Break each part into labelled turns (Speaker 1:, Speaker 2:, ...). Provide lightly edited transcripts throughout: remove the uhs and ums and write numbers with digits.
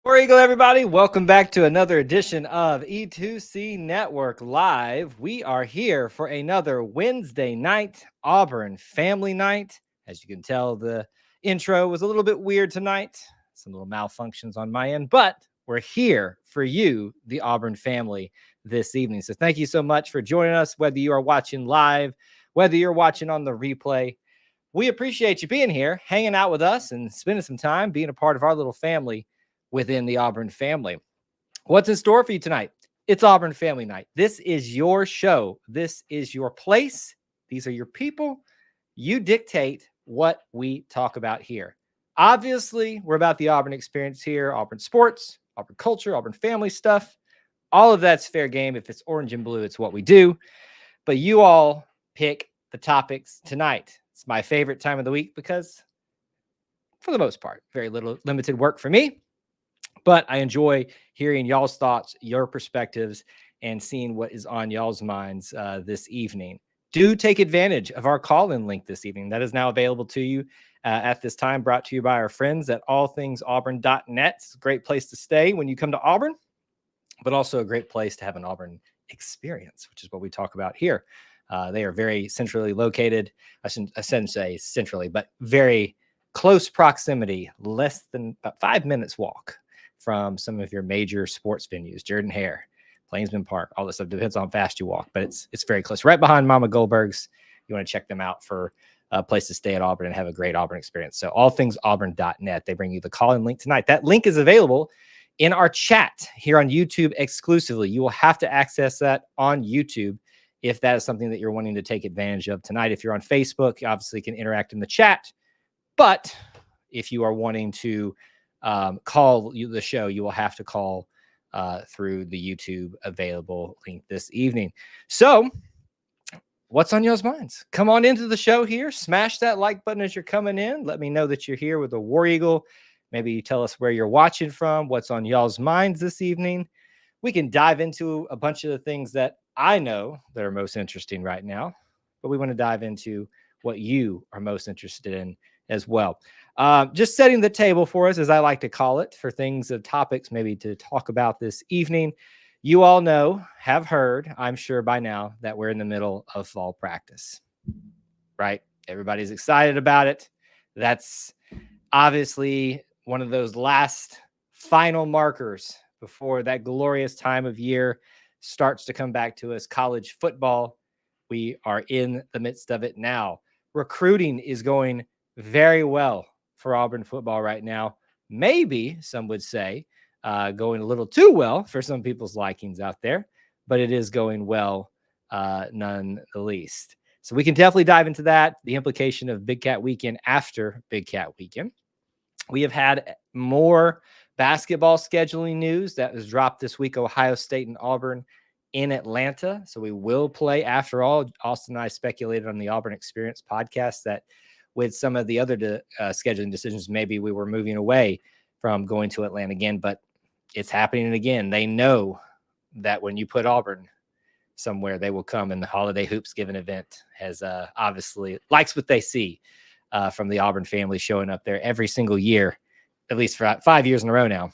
Speaker 1: War Eagle, everybody. Welcome back to another edition of E2C Network Live. We are here for another Wednesday night Auburn family night. As you can tell, the intro was a little bit weird tonight. Some little malfunctions on my end, but we're here for you, the Auburn family, this evening. So thank you so much for joining us, whether you are watching live, whether you're watching on the replay. We appreciate you being here, hanging out with us, and spending some time being a part of our little family within the Auburn family. What's in store for you tonight? It's Auburn Family Night. This is your show. This is your place. These are your people. You dictate what we talk about here. Obviously, we're about the Auburn experience here, Auburn sports, Auburn culture, Auburn family stuff. All of that's fair game. If it's orange and blue, it's what we do. But you all pick the topics tonight. It's my favorite time of the week because, for the most part, very little limited work for me. But I enjoy hearing y'all's thoughts, your perspectives, and seeing what is on y'all's minds this evening. Do take advantage of our call-in link this evening. That is now available to you at this time, brought to you by our friends at allthingsauburn.net. It's a great place to stay when you come to Auburn, but also a great place to have an Auburn experience, which is what we talk about here. They are very centrally located. I shouldn't say centrally, but very close proximity, less than about 5 minutes walk from some of your major sports venues, Jordan Hare, Plainsman Park, all this stuff. Depends on how fast you walk, but it's very close. Right behind Mama Goldberg's. You want to check them out for a place to stay at Auburn and have a great Auburn experience. So allthingsauburn.net. They bring you the call-in link tonight. That link is available in our chat here on YouTube exclusively. You will have to access that on YouTube if that is something that you're wanting to take advantage of tonight. If you're on Facebook, you obviously can interact in the chat. But if you are wanting to call the show, you will have to call through the YouTube available link this evening. So what's on y'all's minds? Come on into the show here. Smash that like button as you're coming in. Let me know that you're here with the War Eagle. Maybe you tell us where you're watching from, what's on y'all's minds this evening. We can dive into a bunch of the things that I know that are most interesting right now, but we want to dive into what you are most interested in as well. Just setting the table for us, as I like to call it, for things of topics maybe to talk about this evening. You all know, have heard, I'm sure by now, that we're in the middle of fall practice, right? Everybody's excited about it. That's obviously one of those last final markers before that glorious time of year starts to come back to us. College football, we are in the midst of it now. Recruiting is going very well for Auburn football right now. Maybe some would say going a little too well for some people's likings out there, but it is going well none the least. So we can definitely dive into that, the implication of Big Cat Weekend after Big Cat Weekend. We have had more basketball scheduling news that was dropped this week. Ohio State and Auburn in Atlanta. So we will play after all. Austin and I speculated on the Auburn Experience podcast that with some of the other scheduling decisions, maybe we were moving away from going to Atlanta again, but it's happening again. They know that when you put Auburn somewhere, they will come, and the Holiday Hoops Given event has obviously likes what they see from the Auburn family showing up there every single year, at least for 5 years in a row now.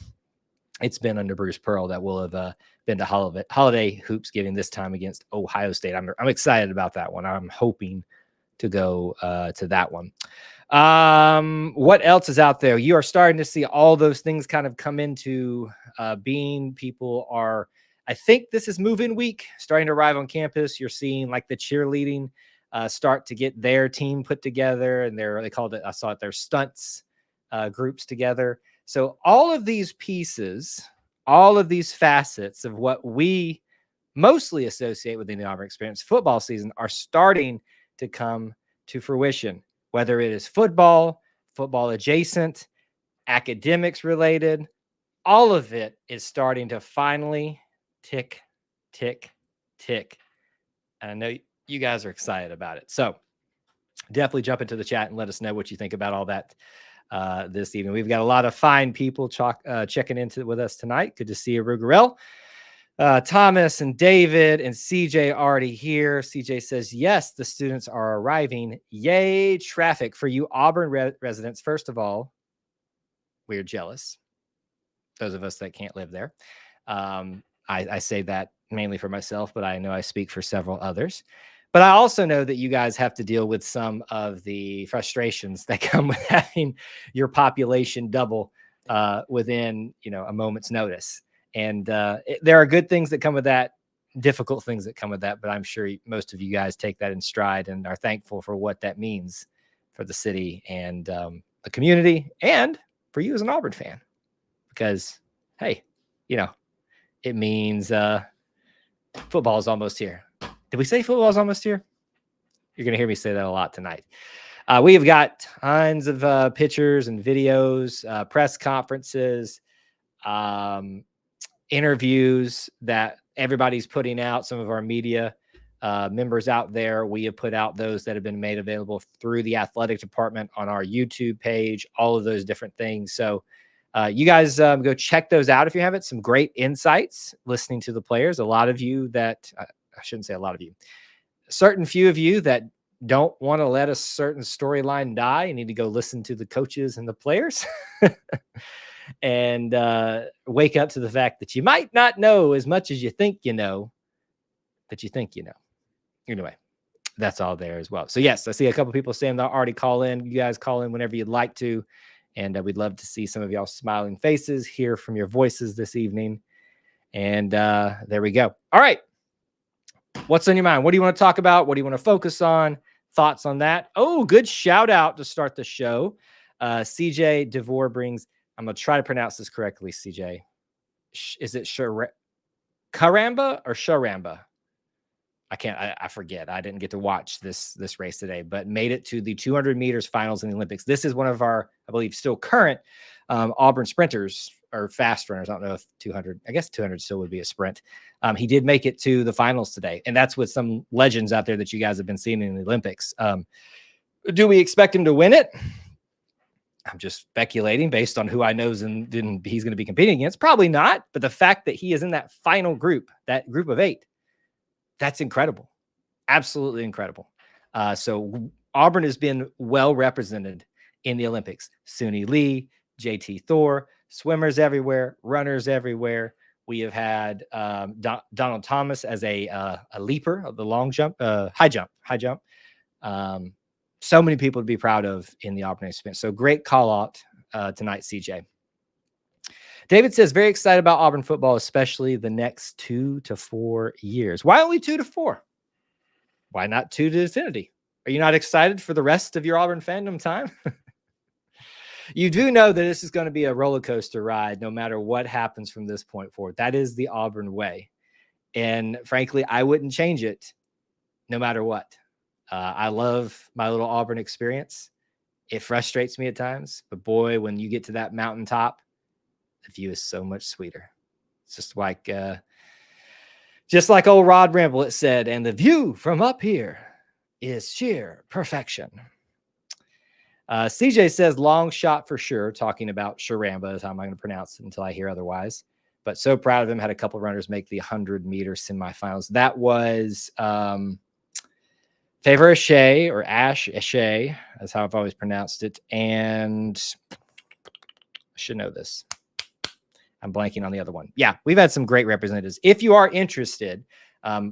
Speaker 1: It's been under Bruce Pearl that will have been to Holiday Hoops Giving this time against Ohio State. I'm excited about that one. I'm hoping to go to that one. What else is out there? You are starting to see all those things kind of come into being. People are, I think this is move-in week, starting to arrive on campus. You're seeing like the cheerleading start to get their team put together, and they called it, I saw it, their stunts groups together. So all of these pieces, all of these facets of what we mostly associate with the Auburn Experience football season are starting to come to fruition, whether it is football adjacent, academics related, all of it is starting to finally tick, tick, tick. And I know you guys are excited about it. So definitely jump into the chat and let us know what you think about all that this evening. We've got a lot of fine people checking into with us tonight. Good to see you, Rugarel. Thomas and David and CJ already here. CJ says, yes, the students are arriving. Yay, traffic. For you Auburn residents, first of all, we're jealous. those of us that can't live there. I say that mainly for myself, but I know I speak for several others. But I also know that you guys have to deal with some of the frustrations that come with having your population double within, a moment's notice. And there are good things that come with that, difficult things that come with that. But I'm sure most of you guys take that in stride and are thankful for what that means for the city and the community, and for you as an Auburn fan, because hey, it means football is almost here. Did we say football is almost here? You're going to hear me say that a lot tonight. We have got tons of pictures and videos, press conferences, interviews that everybody's putting out. Some of our media members out there, we have put out those that have been made available through the athletic department on our YouTube page, all of those different things. So you guys go check those out if you haven't. Some great insights listening to the players. A lot of you that, I shouldn't say a lot of you, a certain few of you that don't want to let a certain storyline die. You need to go listen to the coaches and the players and wake up to the fact that you might not know as much as you think you know, that you think you know. Anyway, that's all there as well. So yes, I see a couple people saying they'll already call in. You guys call in whenever you'd like to. And we'd love to see some of y'all smiling faces, hear from your voices this evening. And there we go. All right. What's on your mind? What do you want to talk about? What do you want to focus on? Thoughts on that? Oh, good shout out to start the show. CJ DeVore brings, I'm going to try to pronounce this correctly, CJ. Is it Karamba or Sharamba? I forget. I didn't get to watch this race today, but made it to the 200 meters finals in the Olympics. This is one of our, I believe, still current Auburn sprinters or fast runners. I don't know if 200, I guess 200 still would be a sprint. He did make it to the finals today. And that's with some legends out there that you guys have been seeing in the Olympics. Do we expect him to win it? I'm just speculating based on who I know he's going to be competing against. Probably not. But the fact that he is in that final group, that group of 8, that's incredible. Absolutely incredible. So Auburn has been well represented in the Olympics. Suni Lee, JT Thor, swimmers everywhere, runners everywhere. We have had Donald Thomas as a leaper of the long jump, high jump. So many people to be proud of in the Auburn experience. So great call out tonight, CJ. David says, very excited about Auburn football, especially the next 2 to 4 years. Why only 2 to 4? Why not 2 to infinity? Are you not excited for the rest of your Auburn fandom time? You do know that this is going to be a roller coaster ride no matter what happens from this point forward. That is the Auburn way. And frankly, I wouldn't change it no matter what. I love my little Auburn experience. It frustrates me at times, but boy, when you get to that mountaintop, the view is so much sweeter. It's just like old Rod Ramblett said, and the view from up here is sheer perfection. CJ says long shot for sure, talking about Sharamba is how I'm going to pronounce it until I hear otherwise. But so proud of him. Had a couple runners make the 100-meter semifinals. That was Favor Ashe, or Ash Ashe, that's how I've always pronounced it. And I should know this. I'm blanking on the other one. Yeah, we've had some great representatives. If you are interested,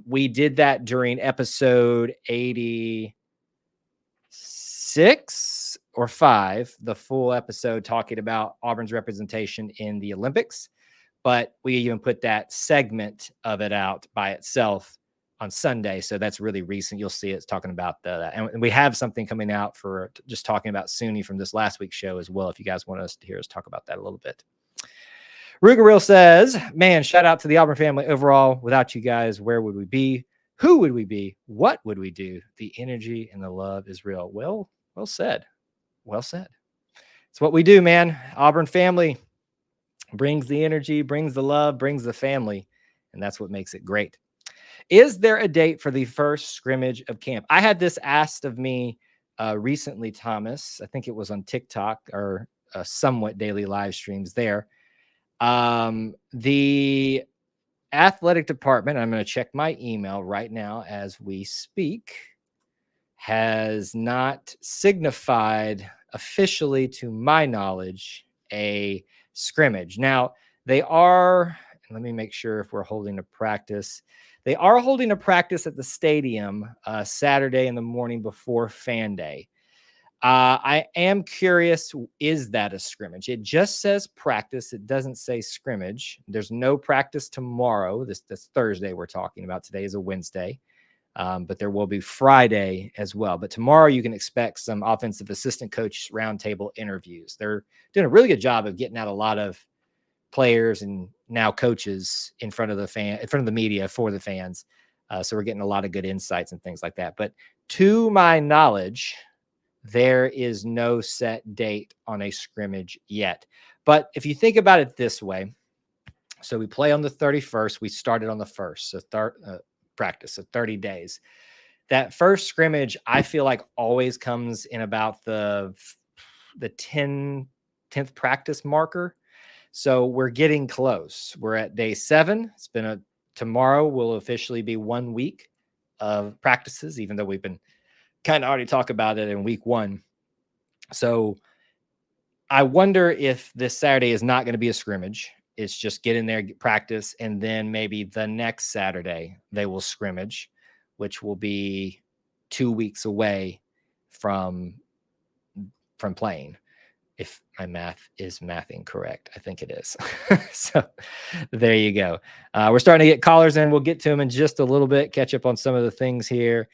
Speaker 1: we did that during episode 86 or 5, the full episode talking about Auburn's representation in the Olympics. But we even put that segment of it out by itself on Sunday. So that's really recent. You'll see it's talking about that. And we have something coming out for just talking about Suni from this last week's show as well, if you guys want us to hear us talk about that a little bit. Rugeril says, man, shout out to the Auburn family overall. Without you guys, where would we be? Who would we be? What would we do? The energy and the love is real. Well said. Well said. It's what we do, man. Auburn family brings the energy, brings the love, brings the family, and that's what makes it great. Is there a date for the first scrimmage of camp? I had this asked of me recently, Thomas. I think it was on TikTok or somewhat daily live streams there. The athletic department, I'm going to check my email right now as we speak, has not signified officially, to my knowledge, a scrimmage. Now, They are, let me make sure if we're holding a practice. They are holding a practice at the stadium Saturday in the morning before Fan Day. I am curious, is that a scrimmage? It just says practice. It doesn't say scrimmage. There's no practice tomorrow. This Thursday we're talking about. Today is a Wednesday. But there will be Friday as well. But tomorrow you can expect some offensive assistant coach roundtable interviews. They're doing a really good job of getting out a lot of players and now coaches in front of the media for the fans. So we're getting a lot of good insights and things like that. But to my knowledge, there is no set date on a scrimmage yet. But if you think about it this way, so we play on the 31st. We started on the 1st. So practice, so 30 days. That first scrimmage, I feel like always comes in about the 10th practice marker. So we're getting close. We're at day 7. Tomorrow will officially be 1 week of practices, even though we've been kind of already talk about it in week 1. So I wonder if this Saturday is not going to be a scrimmage. It's just get in there, get practice, and then maybe the next Saturday they will scrimmage, which will be 2 weeks away from playing. If my math is mathing correct, I think it is. So there you go. We're starting to get callers in. We'll get to them in just a little bit, catch up on some of the things here.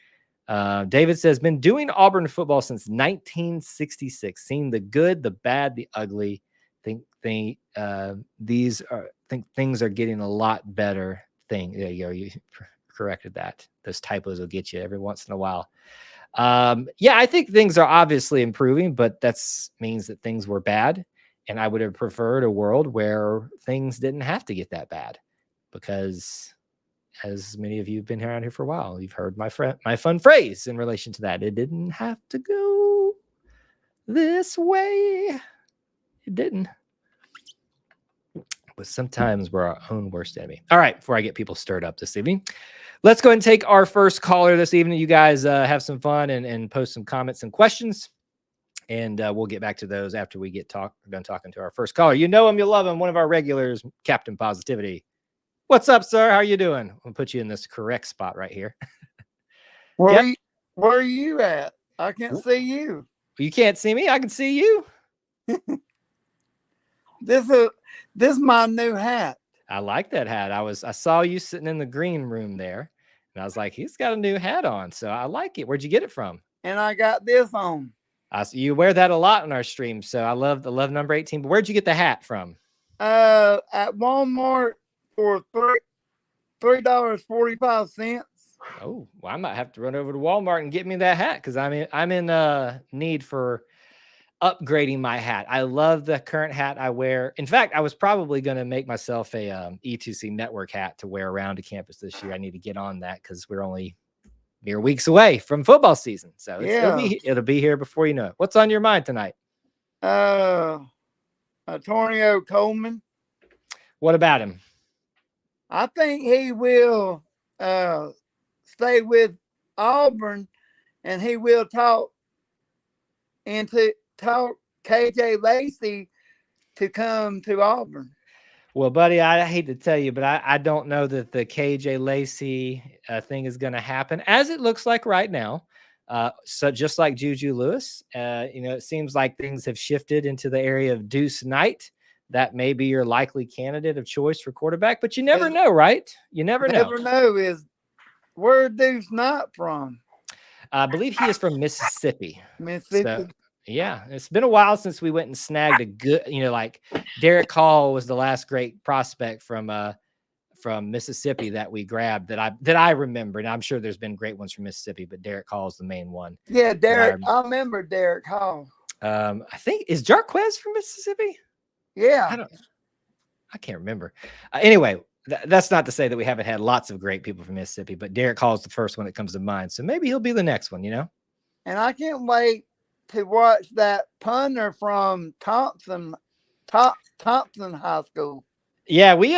Speaker 1: David says, been doing Auburn football since 1966, seen the good, the bad, the ugly. Think things are getting a lot better. There you go. You corrected that. Those typos will get you every once in a while. Yeah, I think things are obviously improving, but that means that things were bad. And I would have preferred a world where things didn't have to get that bad, because as many of you have been around here for a while, you've heard my fun phrase in relation to that. It didn't have to go this way. It didn't. But sometimes we're our own worst enemy. All right, before I get people stirred up this evening, let's go ahead and take our first caller this evening. You guys have some fun and post some comments and questions. And we'll get back to those after we get done talking to our first caller. You know him, you love him. One of our regulars, Captain Positivity. What's up, sir? How are you doing? I'll put you in this correct spot right here.
Speaker 2: Where are you at? I can't see you.
Speaker 1: You can't see me? I can see you.
Speaker 2: This is my new hat.
Speaker 1: I like that hat. I saw you sitting in the green room there, and I was like, he's got a new hat on, so I like it. Where'd you get it from?
Speaker 2: And I got this on.
Speaker 1: You wear that a lot on our stream, so I love number 18. But where'd you get the hat from?
Speaker 2: At Walmart for $3.45.
Speaker 1: Oh, well, I might have to run over to Walmart and get me that hat, because I'm in need for upgrading my hat. I love the current hat I wear. In fact, I was probably going to make myself a E2C network hat to wear around to campus this year. I need to get on that because we're only mere weeks away from football season. So it'll be here before you know it. What's on your mind tonight?
Speaker 2: Antonio Coleman.
Speaker 1: What about him?
Speaker 2: I think he will stay with Auburn, and he will talk KJ Lacey to come to Auburn.
Speaker 1: Well, buddy, I hate to tell you, but I don't know that the KJ Lacey thing is going to happen, as it looks like right now. So just like Juju Lewis, it seems like things have shifted into the area of Deuce Knight. That may be your likely candidate of choice for quarterback, but you never know, right? You never know.
Speaker 2: Is where Deuce Knight from?
Speaker 1: I believe he is from Mississippi.
Speaker 2: Mississippi.
Speaker 1: So, yeah, it's been a while since we went and snagged a good, like Derek Hall was the last great prospect from Mississippi that we grabbed that I remember. And I'm sure there's been great ones from Mississippi, but Derek Hall is the main one.
Speaker 2: Yeah, Derek. I remember Derek Hall.
Speaker 1: I think, is Jarquez from Mississippi?
Speaker 2: Yeah.
Speaker 1: I can't remember. Anyway, that's not to say that we haven't had lots of great people from Mississippi, but Derek Hall is the first one that comes to mind. So maybe he'll be the next one,
Speaker 2: And I can't wait to watch that punter from Thompson High School.
Speaker 1: Yeah, we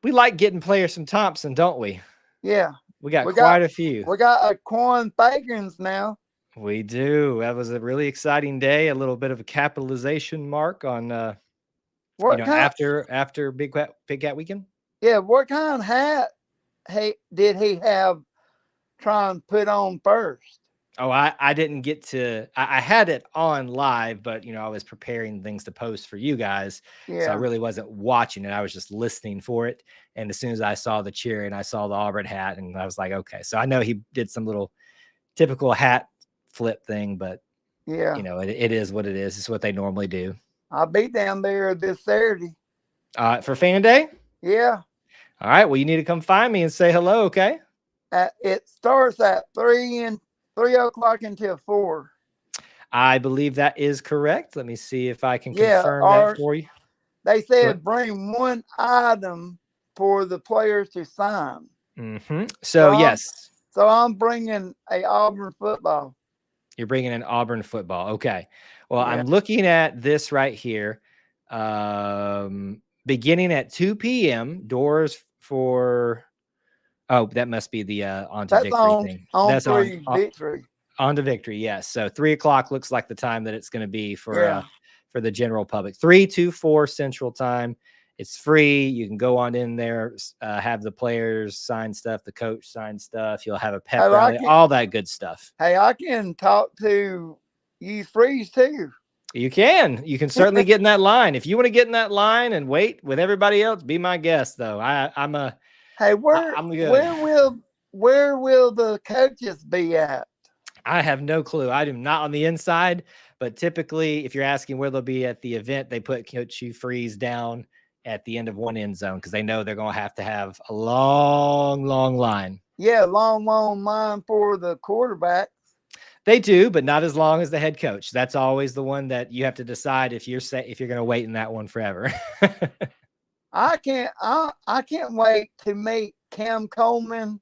Speaker 1: like getting players from Thompson, don't we?
Speaker 2: Yeah.
Speaker 1: We got quite a few.
Speaker 2: We got a Quan Fagans now.
Speaker 1: We do. That was a really exciting day. A little bit of a capitalization mark on
Speaker 2: What kind?
Speaker 1: After Big Cat Weekend.
Speaker 2: Yeah, what kind of hat did he have try and put on first?
Speaker 1: Oh, I didn't get to. I had it on live, but I was preparing things to post for you guys, so I
Speaker 2: Yeah,
Speaker 1: really wasn't watching it. I was just listening for it. And as soon as I saw the cheer and I saw the Auburn hat, and I was like, okay. So I know he did some little typical hat flip thing, but
Speaker 2: yeah.
Speaker 1: it is what it is. It's what they normally do.
Speaker 2: I'll be down there this Saturday.
Speaker 1: For Fan Day.
Speaker 2: Yeah.
Speaker 1: All right. Well, you need to come find me and say hello. Okay.
Speaker 2: It starts at 3 o'clock until 4.
Speaker 1: I believe that is correct. Let me see if I can
Speaker 2: Yeah,
Speaker 1: confirm that
Speaker 2: or
Speaker 1: for you.
Speaker 2: they
Speaker 1: Go ahead.
Speaker 2: said bring one item for the players to sign.
Speaker 1: So yes,
Speaker 2: So I'm bringing a Auburn football.
Speaker 1: you're bringing in Auburn football. Okay. Well,
Speaker 2: Yeah.
Speaker 1: I'm looking at this right here. Beginning at 2 p.m. Doors for. Oh, that must be the On to
Speaker 2: That's
Speaker 1: Victory thing.
Speaker 2: on
Speaker 1: That's on
Speaker 2: Victory.
Speaker 1: On to Victory. Yes. So 3 o'clock looks like the time that it's going to be
Speaker 2: Yeah.
Speaker 1: for the general public. 3 to 4 Central Time. It's free. You can go on in there, have the players sign stuff, the coach sign stuff. You'll have a pep rally, all that good stuff.
Speaker 2: Hey, I can talk to you Freeze too.
Speaker 1: You can certainly get in that line. If you want to get in that line and wait with everybody else, be my guest though. I'm good.
Speaker 2: Where will the coaches be at?
Speaker 1: I have no clue. I am not on the inside, but typically if you're asking where they'll be at the event, they put Coach Hugh Freeze down at the end of one end zone because they know they're going to have a long going
Speaker 2: Yeah, long line for the quarterback.
Speaker 1: They do, but not as long as the head coach. That's always the one that you have to decide if you're going to wait in that one forever.
Speaker 2: I can't wait to meet Cam Coleman,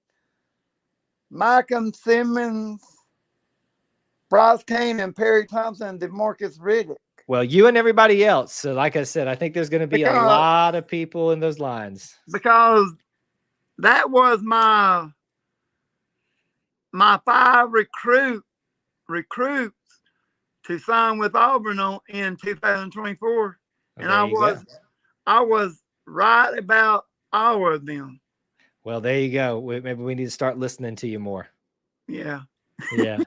Speaker 2: Malcolm Simmons, Bryce Kane, and Perry Thompson, and DeMarcus Riddick.
Speaker 1: Well, you and everybody else. So like I said, I think there's going to be a lot of people in those lines.
Speaker 2: Because that was my 5 recruits to sign with Auburn in 2024. And I was right about all of them.
Speaker 1: Well, there you go. Maybe we need to start listening to you more.
Speaker 2: Yeah.
Speaker 1: Yeah.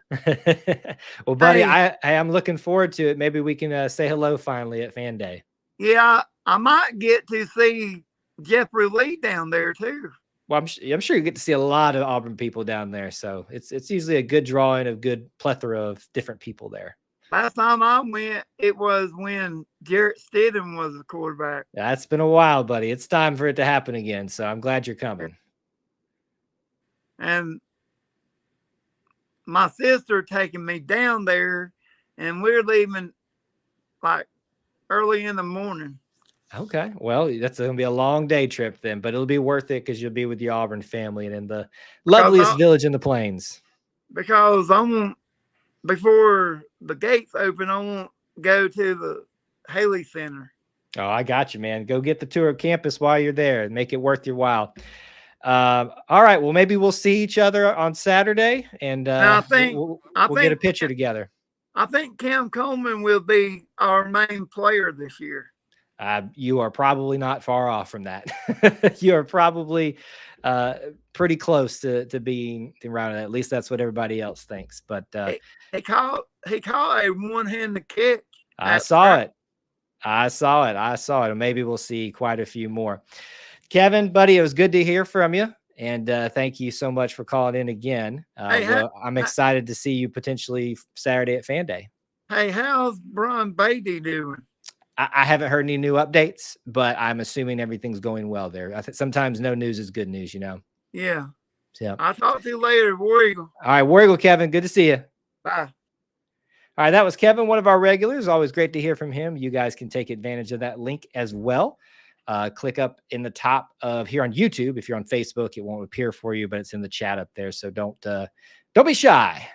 Speaker 1: Well, buddy, I'm looking forward to it. Maybe we can say hello finally at Fan Day.
Speaker 2: Yeah, I might get to see Jeffrey Lee down there too.
Speaker 1: Well, I'm sure you get to see a lot of Auburn people down there. So it's usually a good drawing of good plethora of different people there.
Speaker 2: Last time I went, it was when Jarrett Stidham was the quarterback.
Speaker 1: That's been a while, buddy. It's time for it to happen again. So I'm glad you're coming.
Speaker 2: And my sister taking me down there, and we're leaving like early in the morning.
Speaker 1: Okay. Well, that's going to be a long day trip then, but it'll be worth it because you'll be with the Auburn family and in the loveliest village in the Plains.
Speaker 2: Because before the gates open, I won't go to the Haley Center.
Speaker 1: Oh, I got you, man. Go get the tour of campus while you're there and make it worth your while. All right. Well, maybe we'll see each other on Saturday, and we'll get a picture together.
Speaker 2: I think Cam Coleman will be our main player this year.
Speaker 1: You are probably not far off from that. You are probably pretty close to being around it. At least that's what everybody else thinks. But
Speaker 2: he caught a one-handed catch.
Speaker 1: I saw it. And maybe we'll see quite a few more. Kevin, buddy, it was good to hear from you. And thank you so much for calling in again. I'm excited to see you potentially Saturday at Fan Day.
Speaker 2: Hey, how's Brian Beatty doing?
Speaker 1: I haven't heard any new updates, but I'm assuming everything's going well there. I think sometimes no news is good news,
Speaker 2: Yeah.
Speaker 1: So
Speaker 2: I'll talk to you later, War Eagle.
Speaker 1: All right, War Eagle, Kevin. Good to see you.
Speaker 2: Bye.
Speaker 1: All right, that was Kevin, one of our regulars. Always great to hear from him. You guys can take advantage of that link as well. Click up in the top of here on YouTube. If you're on Facebook, it won't appear for you, but it's in the chat up there. So don't be shy.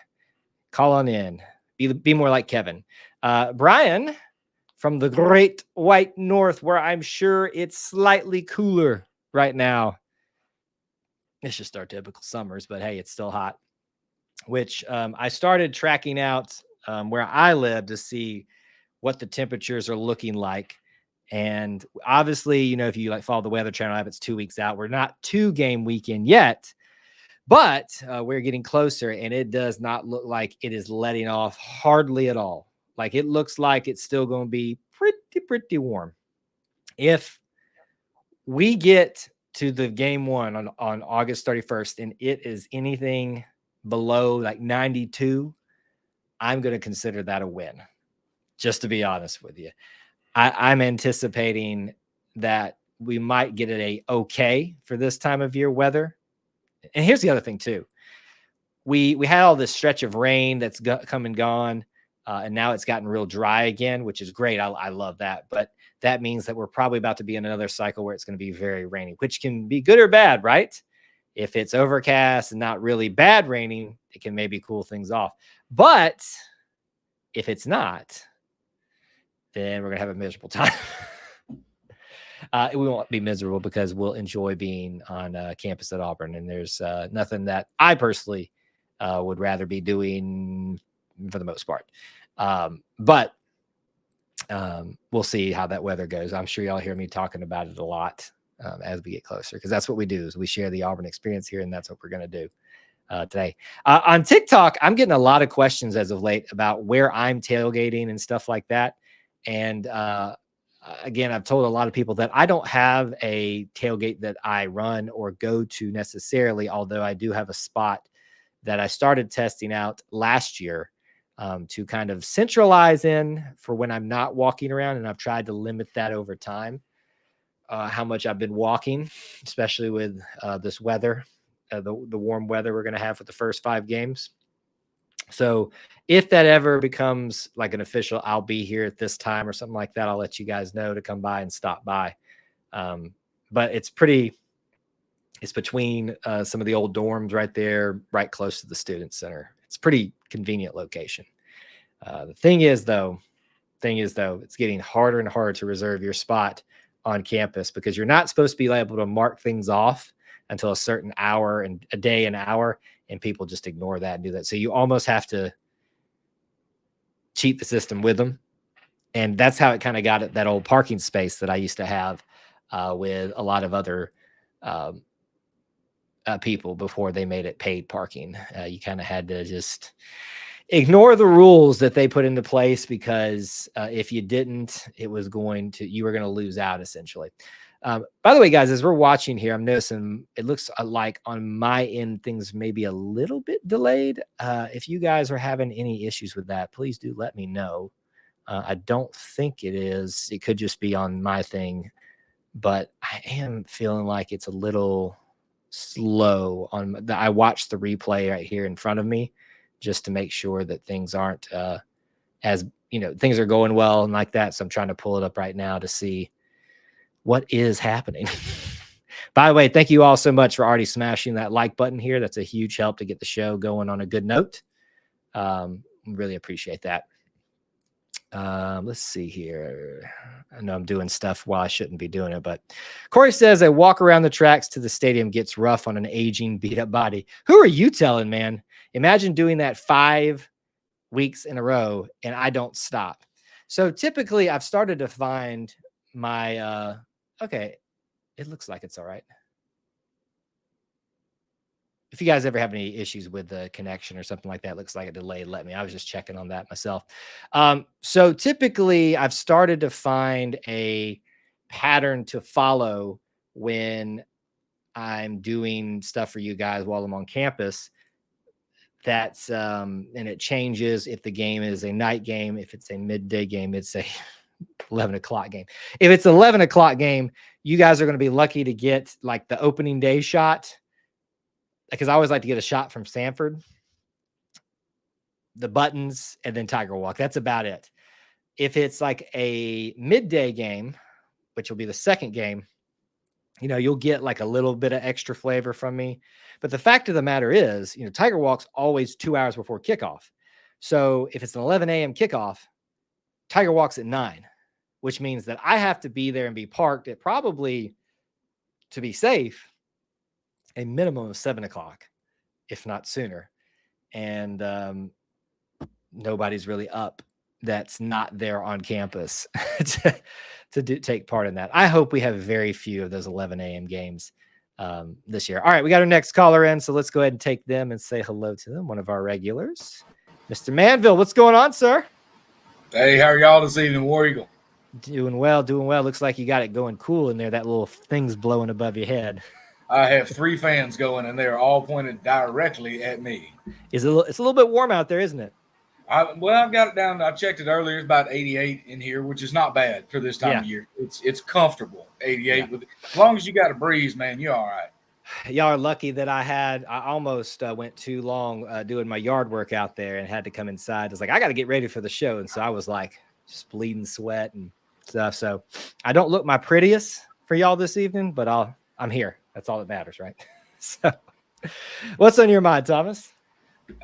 Speaker 1: Call on in. Be more like Kevin. Brian from the Great White North, where I'm sure it's slightly cooler right now. It's just our typical summers, but hey, it's still hot. Which I started tracking out where I live to see what the temperatures are looking like. And obviously, you know, if you like follow the Weather Channel app, it's 2 weeks out. We're not 2-game weekend yet, but we're getting closer, and it does not look like it is letting off hardly at all. Like, it looks like it's still going to be pretty warm. If we get to the game one on August 31st, and it is anything below like 92, I'm going to consider that a win, just to be honest with you. I'm anticipating that we might get it a okay for this time of year weather. And here's the other thing too. We had all this stretch of rain that's come and gone, and now it's gotten real dry again, which is great. I love that. But that means that we're probably about to be in another cycle where it's going to be very rainy, which can be good or bad, right? If it's overcast and not really bad raining, it can maybe cool things off. But if it's not, then we're going to have a miserable time. We won't be miserable because we'll enjoy being on campus at Auburn. And there's nothing that I personally would rather be doing for the most part. But we'll see how that weather goes. I'm sure y'all hear me talking about it a lot as we get closer, because that's what we do, is we share the Auburn experience here, and that's what we're going to do today. On TikTok, I'm getting a lot of questions as of late about where I'm tailgating and stuff like that. And again, I've told a lot of people that I don't have a tailgate that I run or go to necessarily, although I do have a spot that I started testing out last year to kind of centralize in for when I'm not walking around. And I've tried to limit that over time, how much I've been walking, especially with this weather, the warm weather we're going to have for the first 5 games. So if that ever becomes like an official, I'll be here at this time or something like that, I'll let you guys know to come by and stop by. But it's between some of the old dorms right there, right close to the student center. It's a pretty convenient location. The thing is though, it's getting harder and harder to reserve your spot on campus, because you're not supposed to be able to mark things off until a certain hour and a day, an hour, and people just ignore that and do that. So you almost have to cheat the system with them. And that's how it kind of got at that old parking space that I used to have with a lot of other people before they made it paid parking. You kind of had to just ignore the rules that they put into place, because if you didn't, you were going to lose out essentially. By the way, guys, as we're watching here, I'm noticing it looks like on my end, things may be a little bit delayed. If you guys are having any issues with that, please do let me know. I don't think it is. It could just be on my thing, but I am feeling like it's a little slow I watched the replay right here in front of me just to make sure that things aren't as, things are going well and like that. So I'm trying to pull it up right now to see what is happening. By the way, thank you all so much for already smashing that like button here. That's a huge help to get the show going on a good note. Really appreciate that. Let's see here. I know I'm doing stuff while I shouldn't be doing it, but Corey says a walk around the tracks to the stadium gets rough on an aging, beat up body. Who are you telling, man? Imagine doing that 5 weeks in a row and I don't stop. So typically I've started to find my, okay, it looks like it's all right. If you guys ever have any issues with the connection or something like that, looks like a delay, let me. I was just checking on that myself. So typically I've started to find a pattern to follow when I'm doing stuff for you guys while I'm on campus. That's and it changes if the game is a night game. If it's a midday game, it's a 11 o'clock game. If it's 11 o'clock game, you guys are going to be lucky to get like the opening day shot, because I always like to get a shot from Sanford, the buttons, and then Tiger Walk. That's about it. If it's like a midday game, which will be the second game, you'll get like a little bit of extra flavor from me. But the fact of the matter is, Tiger Walk's always 2 hours before kickoff. So if it's an 11 a.m. kickoff, Tiger Walk's at 9, which means that I have to be there and be parked at probably, to be safe, a minimum of 7 o'clock, if not sooner. And nobody's really up that's not there on campus to take part in that. I hope we have very few of those 11 a.m. games this year. All right, we got our next caller in, so let's go ahead and take them and say hello to them. One of our regulars, Mr. Manville. What's going on, sir?
Speaker 3: Hey, how are y'all this evening, War Eagle?
Speaker 1: Doing well, doing well. Looks like you got it going cool in there. That little thing's blowing above your head.
Speaker 3: I have 3 fans going, and they're all pointed directly at me.
Speaker 1: It's a little bit warm out there, isn't it?
Speaker 3: I've got it down. I checked it earlier. It's about 88 in here, which is not bad for this time of year. It's comfortable, 88. Yeah. As long as you got a breeze, man, you're all right.
Speaker 1: Y'all are lucky that I almost went too long doing my yard work out there and had to come inside. I was like, I got to get ready for the show. And so I was like just bleeding sweat and stuff. So I don't look my prettiest for y'all this evening, but I'm here. That's all that matters, right? So what's on your mind, Thomas?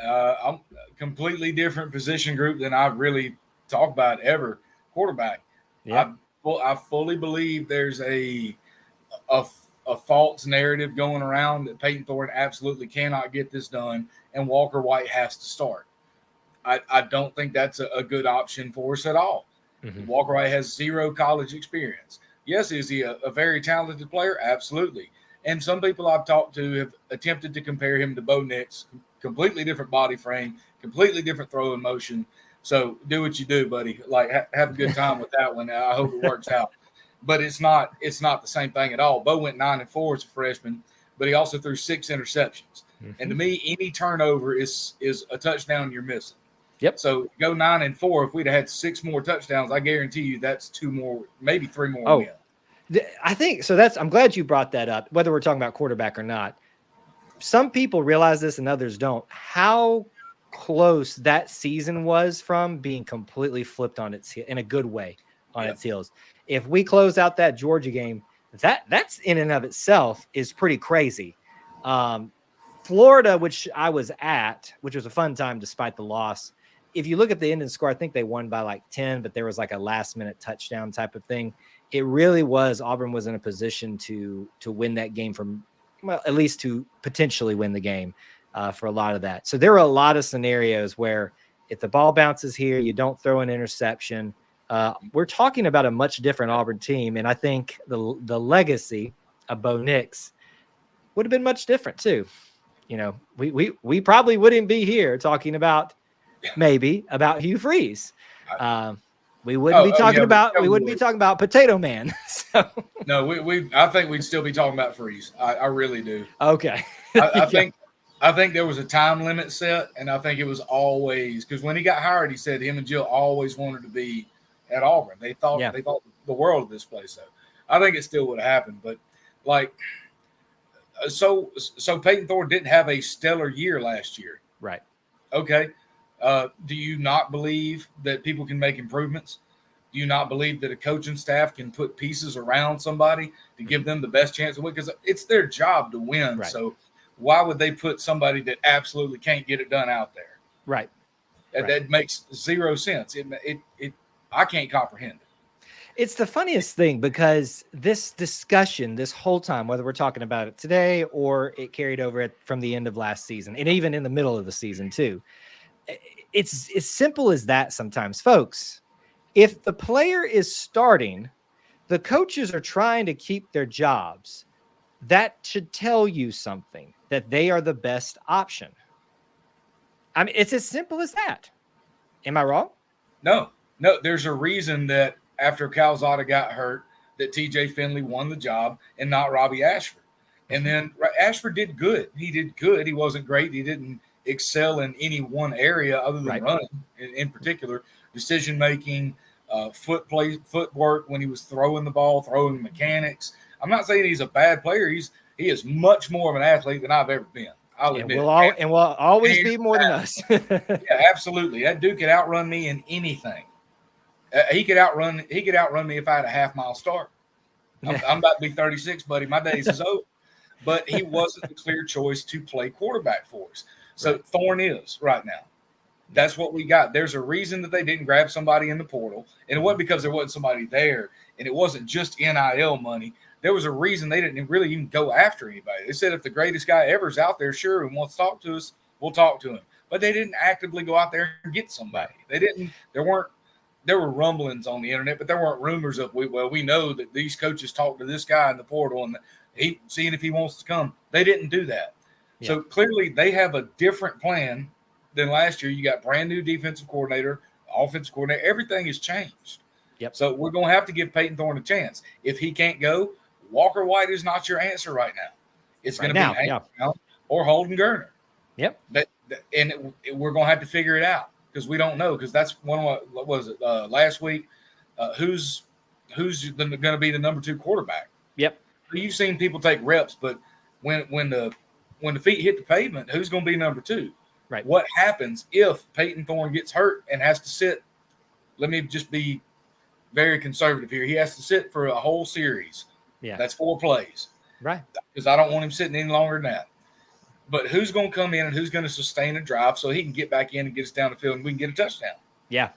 Speaker 3: I'm a completely different position group than I've really talked about ever. Quarterback. Yeah. I fully believe there's a false narrative going around that Peyton Thorne absolutely cannot get this done and Walker White has to start. I don't think that's a good option for us at all. Mm-hmm. Walker White has 0 college experience. Yes, is he a very talented player? Absolutely. And some people I've talked to have attempted to compare him to Bo Nix. Completely different body frame, completely different throwing motion. So do what you do, buddy. Like have a good time with that one. I hope it works out. But it's not the same thing at all. Bo went 9-4 as a freshman, but he also threw 6 interceptions. Mm-hmm. And to me, any turnover is a touchdown you're missing.
Speaker 1: Yep.
Speaker 3: So go 9-4. If we'd have had 6 more touchdowns, I guarantee you that's 2 more, maybe 3 more wins.
Speaker 1: I think so. I'm glad you brought that up, whether we're talking about quarterback or not. Some people realize this and others don't. How close that season was from being completely flipped on its in a good way on its heels. If we close out that Georgia game, that's in and of itself is pretty crazy. Florida, which I was at, which was a fun time despite the loss. If you look at the ending score, I think they won by like 10, but there was like a last minute touchdown type of thing. It really was Auburn was in a position to win that game from. Well, at least to potentially win the game for a lot of that. So there are a lot of scenarios where if the ball bounces here, you don't throw an interception. We're talking about a much different Auburn team. And I think the legacy of Bo Nix would have been much different too. You know, we probably wouldn't be here talking about Hugh Freeze. We wouldn't be talking about Potato Man. So.
Speaker 3: No, I think we'd still be talking about Freeze. I really do.
Speaker 1: Okay.
Speaker 3: I think there was a time limit set, and I think it was always because when he got hired, he said him and Jill always wanted to be at Auburn. They thought the world of this place. So I think it still would have happened. But like, so Peyton Thorne didn't have a stellar year last year.
Speaker 1: Right.
Speaker 3: Okay. Do you not believe that people can make improvements? Do you not believe that a coaching staff can put pieces around somebody to give them the best chance to win? Because it's their job to win. Right. So why would they put somebody that absolutely can't get it done out there?
Speaker 1: Right.
Speaker 3: That makes 0 sense. I can't comprehend it.
Speaker 1: It's the funniest thing because this discussion, this whole time, whether we're talking about it today or it carried over from the end of last season and even in the middle of the season too, it's as simple as that sometimes, folks. If the player is starting, the coaches are trying to keep their jobs. That should tell you something, that they are the best option. I mean, it's as simple as that. Am I wrong?
Speaker 3: No. There's a reason that after Calzada got hurt, that TJ Finley won the job and not Robbie Ashford. And then Ashford did good. He did good. He wasn't great. He didn't excel in any one area other than running in particular, decision-making, footwork when he was throwing the ball, throwing mechanics. I'm not saying he's a bad player. He is much more of an athlete than I've ever been. I'll admit.
Speaker 1: We'll always be more than us.
Speaker 3: Yeah, absolutely. That dude could outrun me in anything. He could outrun me if I had a half-mile start. I'm about to be 36, buddy. My days is over. But he wasn't the clear choice to play quarterback for us. So Thorne is right now. That's what we got. There's a reason that they didn't grab somebody in the portal. And it wasn't because there wasn't somebody there. And it wasn't just NIL money. There was a reason they didn't really even go after anybody. They said if the greatest guy ever is out there, sure, and wants to talk to us, we'll talk to him. But they didn't actively go out there and get somebody. They didn't. There weren't there were rumblings on the internet, but there weren't rumors of we know that these coaches talked to this guy in the portal and he seeing if he wants to come. They didn't do that. Yeah. So clearly they have a different plan than last year. You got brand new defensive coordinator, offensive coordinator. Everything has changed.
Speaker 1: Yep.
Speaker 3: So we're going to have to give Peyton Thorne a chance. If he can't go, Walker White is not your answer right now. It's going to be Hank Brown or Holden Gerner.
Speaker 1: Yep.
Speaker 3: And we're going to have to figure it out because we don't know, because that's one of what was it last week? Who's going to be the number 2 quarterback?
Speaker 1: Yep.
Speaker 3: You've seen people take reps, but when the feet hit the pavement, who's going to be number 2?
Speaker 1: Right.
Speaker 3: What happens if Peyton Thorne gets hurt and has to sit? Let me just be very conservative here. He has to sit for a whole series.
Speaker 1: Yeah.
Speaker 3: That's 4 plays.
Speaker 1: Right.
Speaker 3: Because I don't want him sitting any longer than that. But who's going to come in and who's going to sustain a drive so he can get back in and get us down the field and we can get a touchdown?
Speaker 1: Yeah.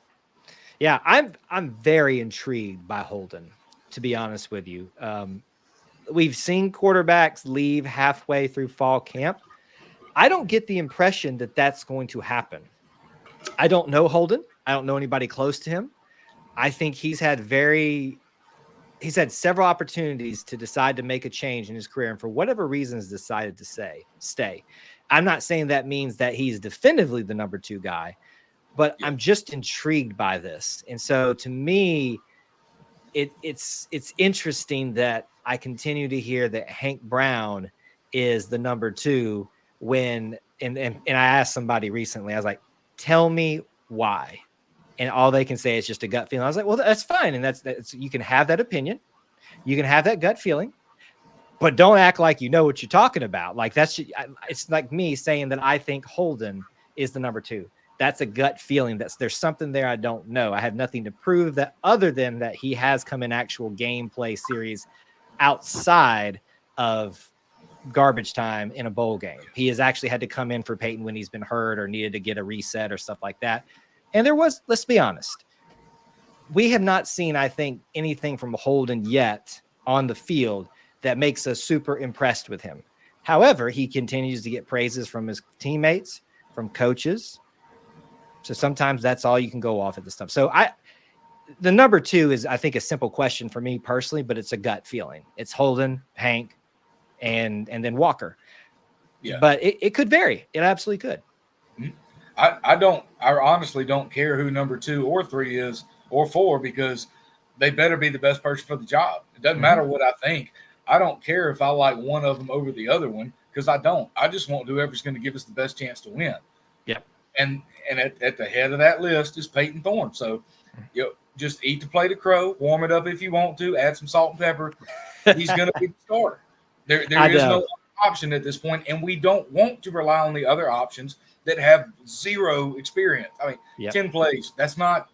Speaker 1: Yeah. I'm very intrigued by Holden, to be honest with you. We've seen quarterbacks leave halfway through fall camp. I don't get the impression that that's going to happen. I don't know Holden. I don't know anybody close to him. I think he's had several opportunities to decide to make a change in his career, and for whatever reasons decided to stay. I'm not saying that means that he's definitively the number 2 guy, but I'm just intrigued by this. And so to me, it's interesting that I continue to hear that Hank Brown is the number 2 when, and I asked somebody recently, I was like, tell me why. And all they can say is just a gut feeling. I was like, well, that's fine. And that's you can have that opinion. You can have that gut feeling, but don't act like you know what you're talking about. Like it's like me saying that I think Holden is the number 2. That's a gut feeling. There's something there I don't know. I have nothing to prove that other than that he has come in actual gameplay series outside of garbage time in a bowl game. He has actually had to come in for Peyton when he's been hurt or needed to get a reset or stuff like that. And let's be honest, we have not seen, I think, anything from Holden yet on the field that makes us super impressed with him. However, he continues to get praises from his teammates, from coaches. So sometimes that's all you can go off at this stuff. So the number 2 is, I think, a simple question for me personally, but it's a gut feeling. It's Holden, Hank, and then Walker. Yeah. But it could vary. It absolutely could.
Speaker 3: I honestly don't care who number 2 or 3 is or 4, because they better be the best person for the job. It doesn't matter what I think. I don't care if I like one of them over the other one, because I don't. I just want whoever's going to give us the best chance to win.
Speaker 1: Yep.
Speaker 3: And at the head of that list is Peyton Thorne. So just eat the plate of crow, warm it up if you want to, add some salt and pepper. He's going to be the starter. There is no option at this point, and we don't want to rely on the other options that have 0 experience. I mean, 10 plays. That's not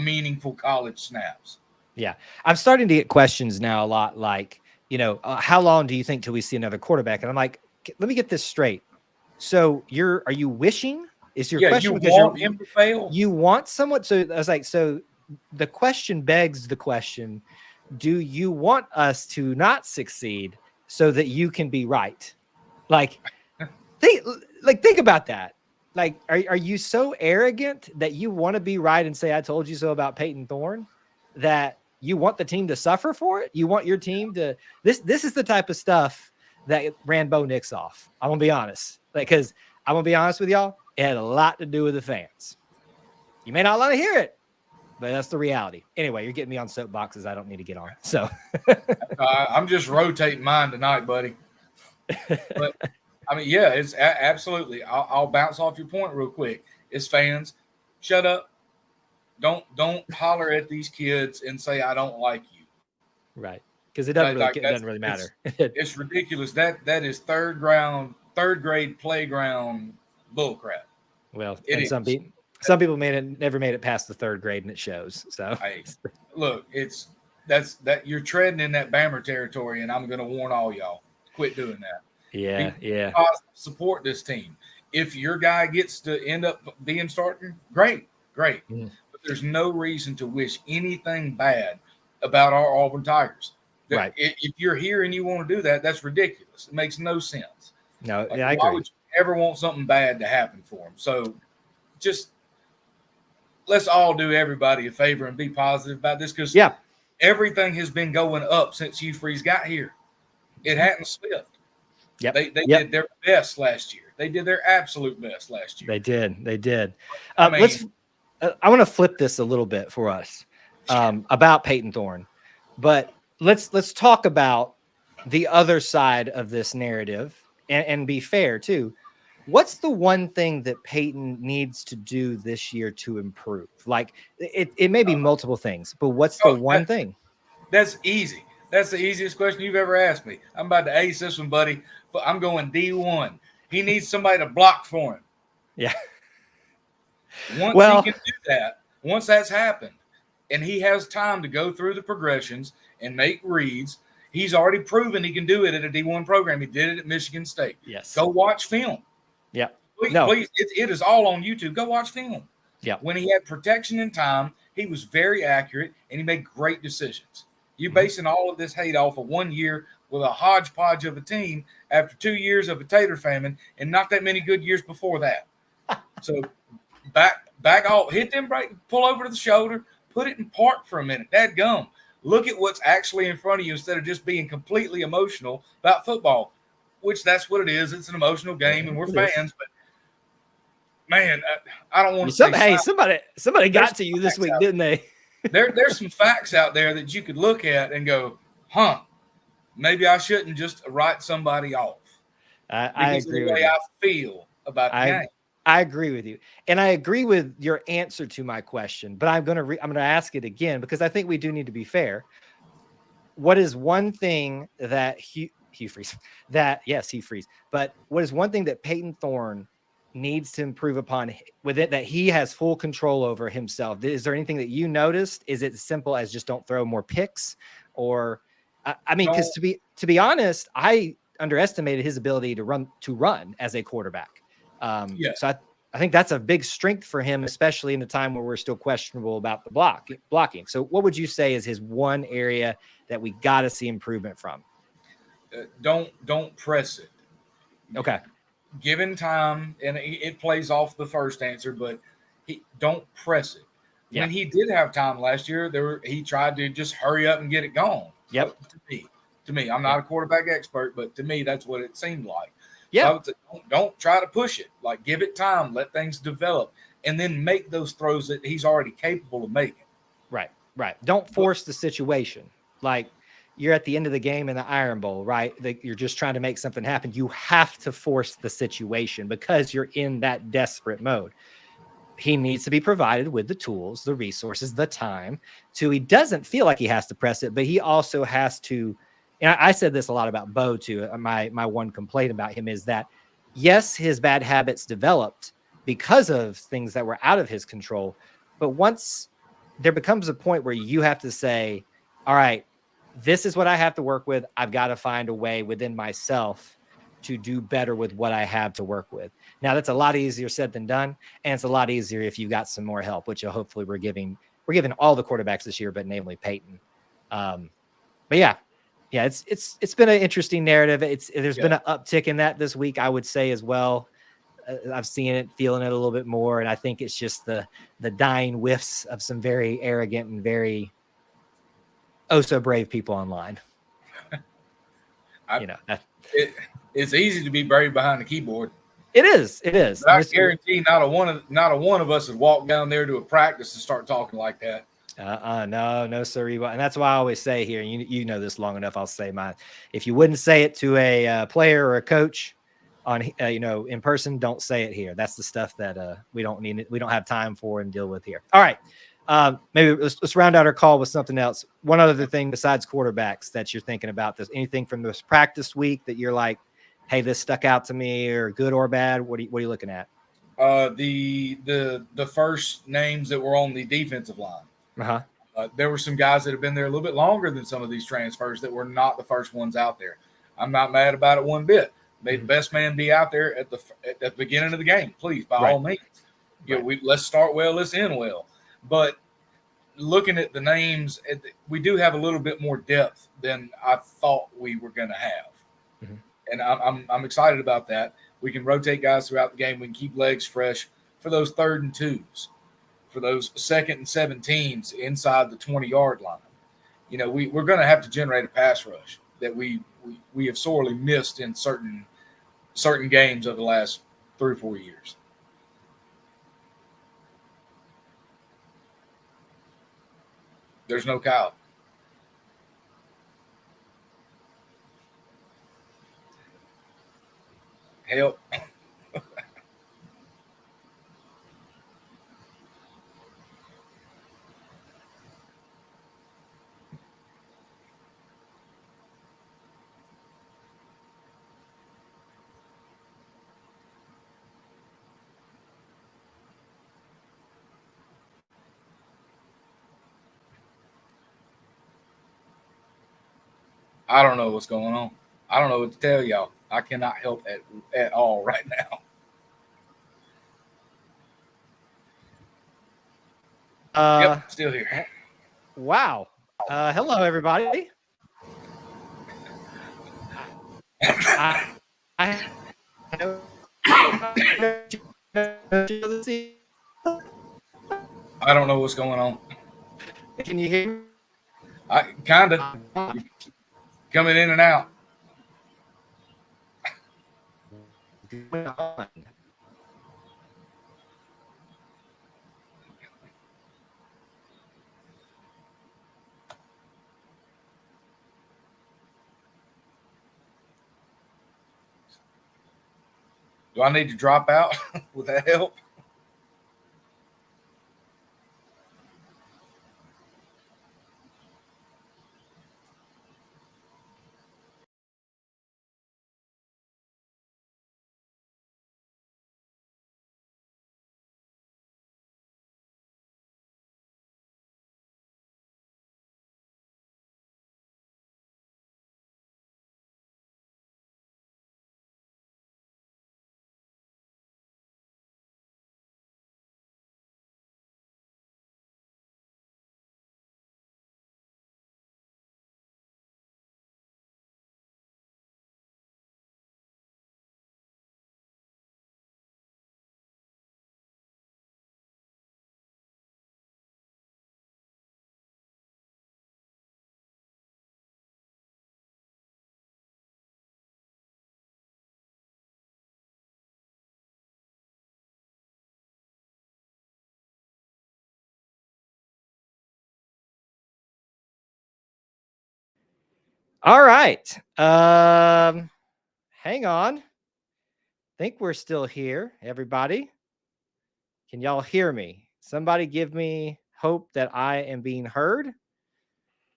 Speaker 3: meaningful college snaps.
Speaker 1: Yeah. I'm starting to get questions now a lot like, how long do you think till we see another quarterback? And I'm like, let me get this straight. So are you wishing? Is your question
Speaker 3: you want him to fail?
Speaker 1: You want someone? So I was like, so the question begs the question, do you want us to not succeed so that you can be right? Like, think about that. Like, are you so arrogant that you want to be right and say, I told you so about Peyton Thorne, that you want the team to suffer for it? You want your team to, this is the type of stuff that ran Bo Nix off. I'm going to be honest. Because I'm going to be honest with y'all, it had a lot to do with the fans. You may not want to hear it, but that's the reality. Anyway, you're getting me on soapboxes I don't need to get on. So
Speaker 3: I'm just rotating mine tonight, buddy. But I mean, yeah, it's absolutely. I'll bounce off your point real quick. It's fans. Shut up. Don't holler at these kids and say I don't like you.
Speaker 1: Right, because it doesn't really matter.
Speaker 3: It's ridiculous. That is third grade playground bullcrap.
Speaker 1: Well, some people never made it past the 3rd grade, and it shows. So
Speaker 3: hey, look, that's you're treading in that Bammer territory, and I'm going to warn all y'all: quit doing that.
Speaker 1: Yeah.
Speaker 3: Support this team. If your guy gets to end up being starting, great.
Speaker 1: Mm.
Speaker 3: But there's no reason to wish anything bad about our Auburn Tigers.
Speaker 1: Right.
Speaker 3: If you're here and you want to do that, that's ridiculous. It makes no sense.
Speaker 1: No, I agree.
Speaker 3: Why would you ever want something bad to happen for them? So just let's all do everybody a favor and be positive about this, because everything has been going up since Hugh Freeze got here. It hadn't slipped.
Speaker 1: Yep.
Speaker 3: They did their best last year. They did their absolute best last year.
Speaker 1: They did. I want to flip this a little bit for us about Peyton Thorne, but let's talk about the other side of this narrative and be fair too. What's the one thing that Peyton needs to do this year to improve? Like it may be multiple things, but what's the one thing?
Speaker 3: That's easy. That's the easiest question you've ever asked me. I'm about to ace this one, buddy. But I'm going D1. He needs somebody to block for him.
Speaker 1: Yeah.
Speaker 3: Once he can do that, once that's happened, and he has time to go through the progressions and make reads, he's already proven he can do it at a D1 program. He did it at Michigan State.
Speaker 1: Yes.
Speaker 3: Go watch film.
Speaker 1: Yeah.
Speaker 3: Please, it is all on YouTube. Go watch film.
Speaker 1: Yeah.
Speaker 3: When he had protection and time, he was very accurate and he made great decisions. You're basing all of this hate off of 1 year with a hodgepodge of a team after 2 years of a tater famine and not that many good years before that. So back off, hit them brake, pull over to the shoulder, put it in park for a minute. Dadgum. Look at what's actually in front of you instead of just being completely emotional about football, which that's what it is. It's an emotional game and we're fans, but man, I don't want to say.
Speaker 1: Hey, somebody got to you this week, didn't they?
Speaker 3: There's some facts out there that you could look at and go, maybe I shouldn't just write somebody off.
Speaker 1: I agree
Speaker 3: with the way I feel about the game.
Speaker 1: I agree with you, and I agree with your answer to my question. But I'm gonna ask it again because I think we do need to be fair. What is one thing that Hugh Freeze? But what is one thing that Peyton Thorne needs to improve upon with it that he has full control over himself? Is there anything that you noticed? Is it as simple as just don't throw more picks? Or I mean, because to be honest, I underestimated his ability to run as a quarterback. So I think that's a big strength for him, especially in the time where we're still questionable about the blocking. So what would you say is his one area that we got to see improvement from?
Speaker 3: Don't press it.
Speaker 1: Okay.
Speaker 3: Given time, and it plays off the first answer, but don't press it. Yeah. When he did have time last year, he tried to just hurry up and get it gone.
Speaker 1: Yep.
Speaker 3: To me, I'm not a quarterback expert, but to me, that's what it seemed like.
Speaker 1: Yeah.
Speaker 3: So don't try to push it. Like, give it time, let things develop, and then make those throws that he's already capable of making.
Speaker 1: Right. Don't force the situation. Like, you're at the end of the game in the Iron Bowl, right? You're just trying to make something happen. You have to force the situation because you're in that desperate mode. He needs to be provided with the tools, the resources, the time he doesn't feel like he has to press it, but he also has to. And I said this a lot about Bo too. My one complaint about him is that, yes, his bad habits developed because of things that were out of his control. But once there becomes a point where you have to say, all right, this is what I have to work with. I've got to find a way within myself to do better with what I have to work with. Now, that's a lot easier said than done. And it's a lot easier if you've got some more help, which hopefully we're giving all the quarterbacks this year, but namely Peyton. But yeah, it's been an interesting narrative. There's been an uptick in that this week, I would say as well. I've seen it, feeling it a little bit more. And I think it's just the dying whiffs of some very arrogant and very so brave people online.
Speaker 3: It's easy to be brave behind the keyboard.
Speaker 1: It is.
Speaker 3: But I guarantee not a one of us would walk down there to a practice and start talking like that.
Speaker 1: No, sir. And that's why I always say here, and you know this long enough, I'll say if you wouldn't say it to a player or a coach on, in person, don't say it here. That's the stuff that we don't have time for and deal with here. All right. Maybe let's round out our call with something else. One other thing besides quarterbacks that you're thinking about, this anything from this practice week that you're like, hey, this stuck out to me, or good or bad? What are you looking at?
Speaker 3: The first names that were on the defensive line. There were some guys that have been there a little bit longer than some of these transfers that were not the first ones out there. I'm not mad about it one bit. May the best man be out there at the beginning of the game, please, by all means. Let's start well, let's end well. But looking at the names, we do have a little bit more depth than I thought we were going to have. Mm-hmm. And I'm excited about that. We can rotate guys throughout the game. We can keep legs fresh for those 3rd and 2s, for those 2nd and 17s inside the 20-yard line. You know, we're going to have to generate a pass rush that we have sorely missed in certain games of the last 3 or 4 years. There's no Kyle. Help. I don't know what's going on. I don't know what to tell y'all. I cannot help at all right now. Yep, still here.
Speaker 1: Wow. Hello, everybody. I
Speaker 3: don't know what's going on.
Speaker 1: Can you hear me?
Speaker 3: I kind of coming in and out. Do I need to drop out? Will that help?
Speaker 1: All right. Hang on. Think we're still here, everybody. Can y'all hear me? Somebody give me hope that I am being heard.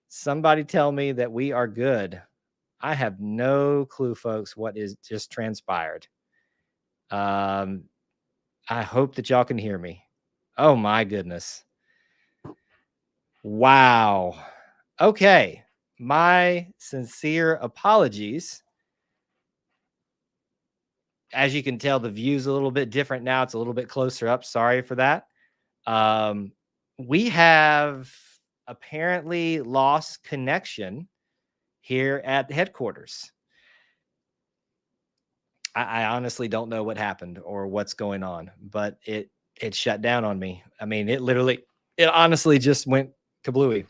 Speaker 1: Somebody tell me that we are good. I have no clue, folks, what is just transpired. I hope that y'all can hear me. Oh my goodness. Wow. Okay. My sincere apologies. As you can tell, the view's a little bit different now. It's a little bit closer up. Sorry for that. We have apparently lost connection here at headquarters. I honestly don't know what happened or what's going on, but it shut down on me. I mean, it honestly just went kablooey.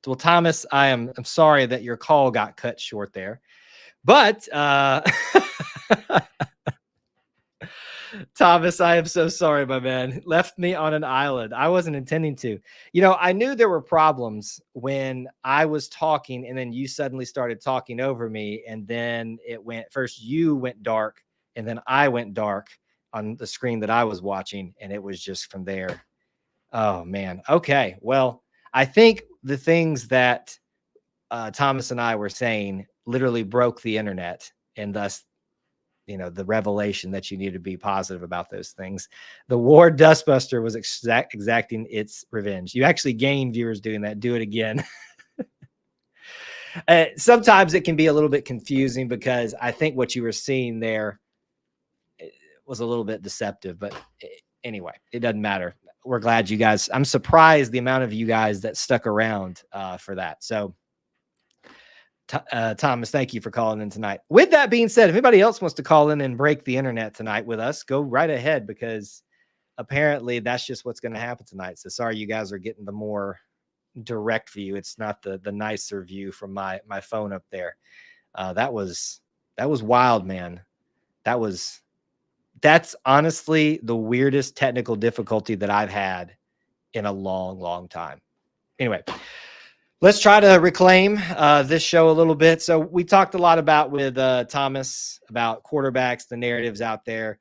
Speaker 1: Well, Thomas, I'm sorry that your call got cut short there, but Thomas, I am so sorry, my man. Left me on an island. I wasn't intending to. You know, I knew there were problems when I was talking and then you suddenly started talking over me. And then it went first, you went dark and then I went dark on the screen that I was watching. And it was just from there. Oh, man. Okay. Well, I think the things that Thomas and I were saying literally broke the internet and thus the revelation that you need to be positive about those things. The War Dustbuster was exacting its revenge. You actually gain viewers doing that. Do it again. Sometimes it can be a little bit confusing because I think what you were seeing there was a little bit deceptive, but anyway, it doesn't matter. We're glad you guys, I'm surprised the amount of you guys that stuck around for that. So Thomas, thank you for calling in tonight. With that being said, if anybody else wants to call in and break the internet tonight with us, go right ahead because apparently that's just what's going to happen tonight. So sorry, you guys are getting the more direct view. It's not the nicer view from my phone up there. That was wild, man. That's honestly the weirdest technical difficulty that I've had in a long, long time. Anyway, let's try to reclaim this show a little bit. So we talked a lot about with Thomas about quarterbacks, the narratives out there.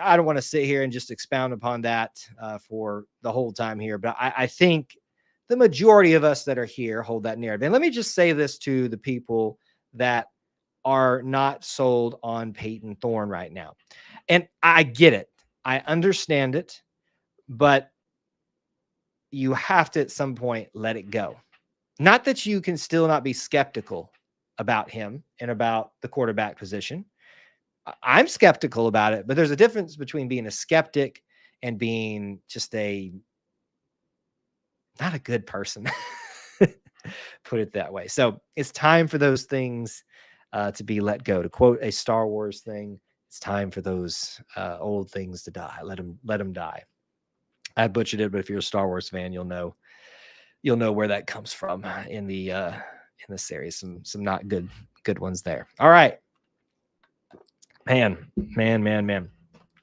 Speaker 1: I don't want to sit here and just expound upon that for the whole time here, but I think the majority of us that are here hold that narrative. And let me just say this to the people that are not sold on Peyton Thorne right now. And I get it. I understand it, but you have to at some point let it go. Not that you can still not be skeptical about him and about the quarterback position. I'm skeptical about it, but there's a difference between being a skeptic and being just not a good person. Put it that way. So it's time for those things to be let go. To quote a Star Wars thing, it's time for those old things to die. Let them die. I butchered it, but if you're a Star Wars fan, you'll know where that comes from in the series. Some not good ones there. All right. Man.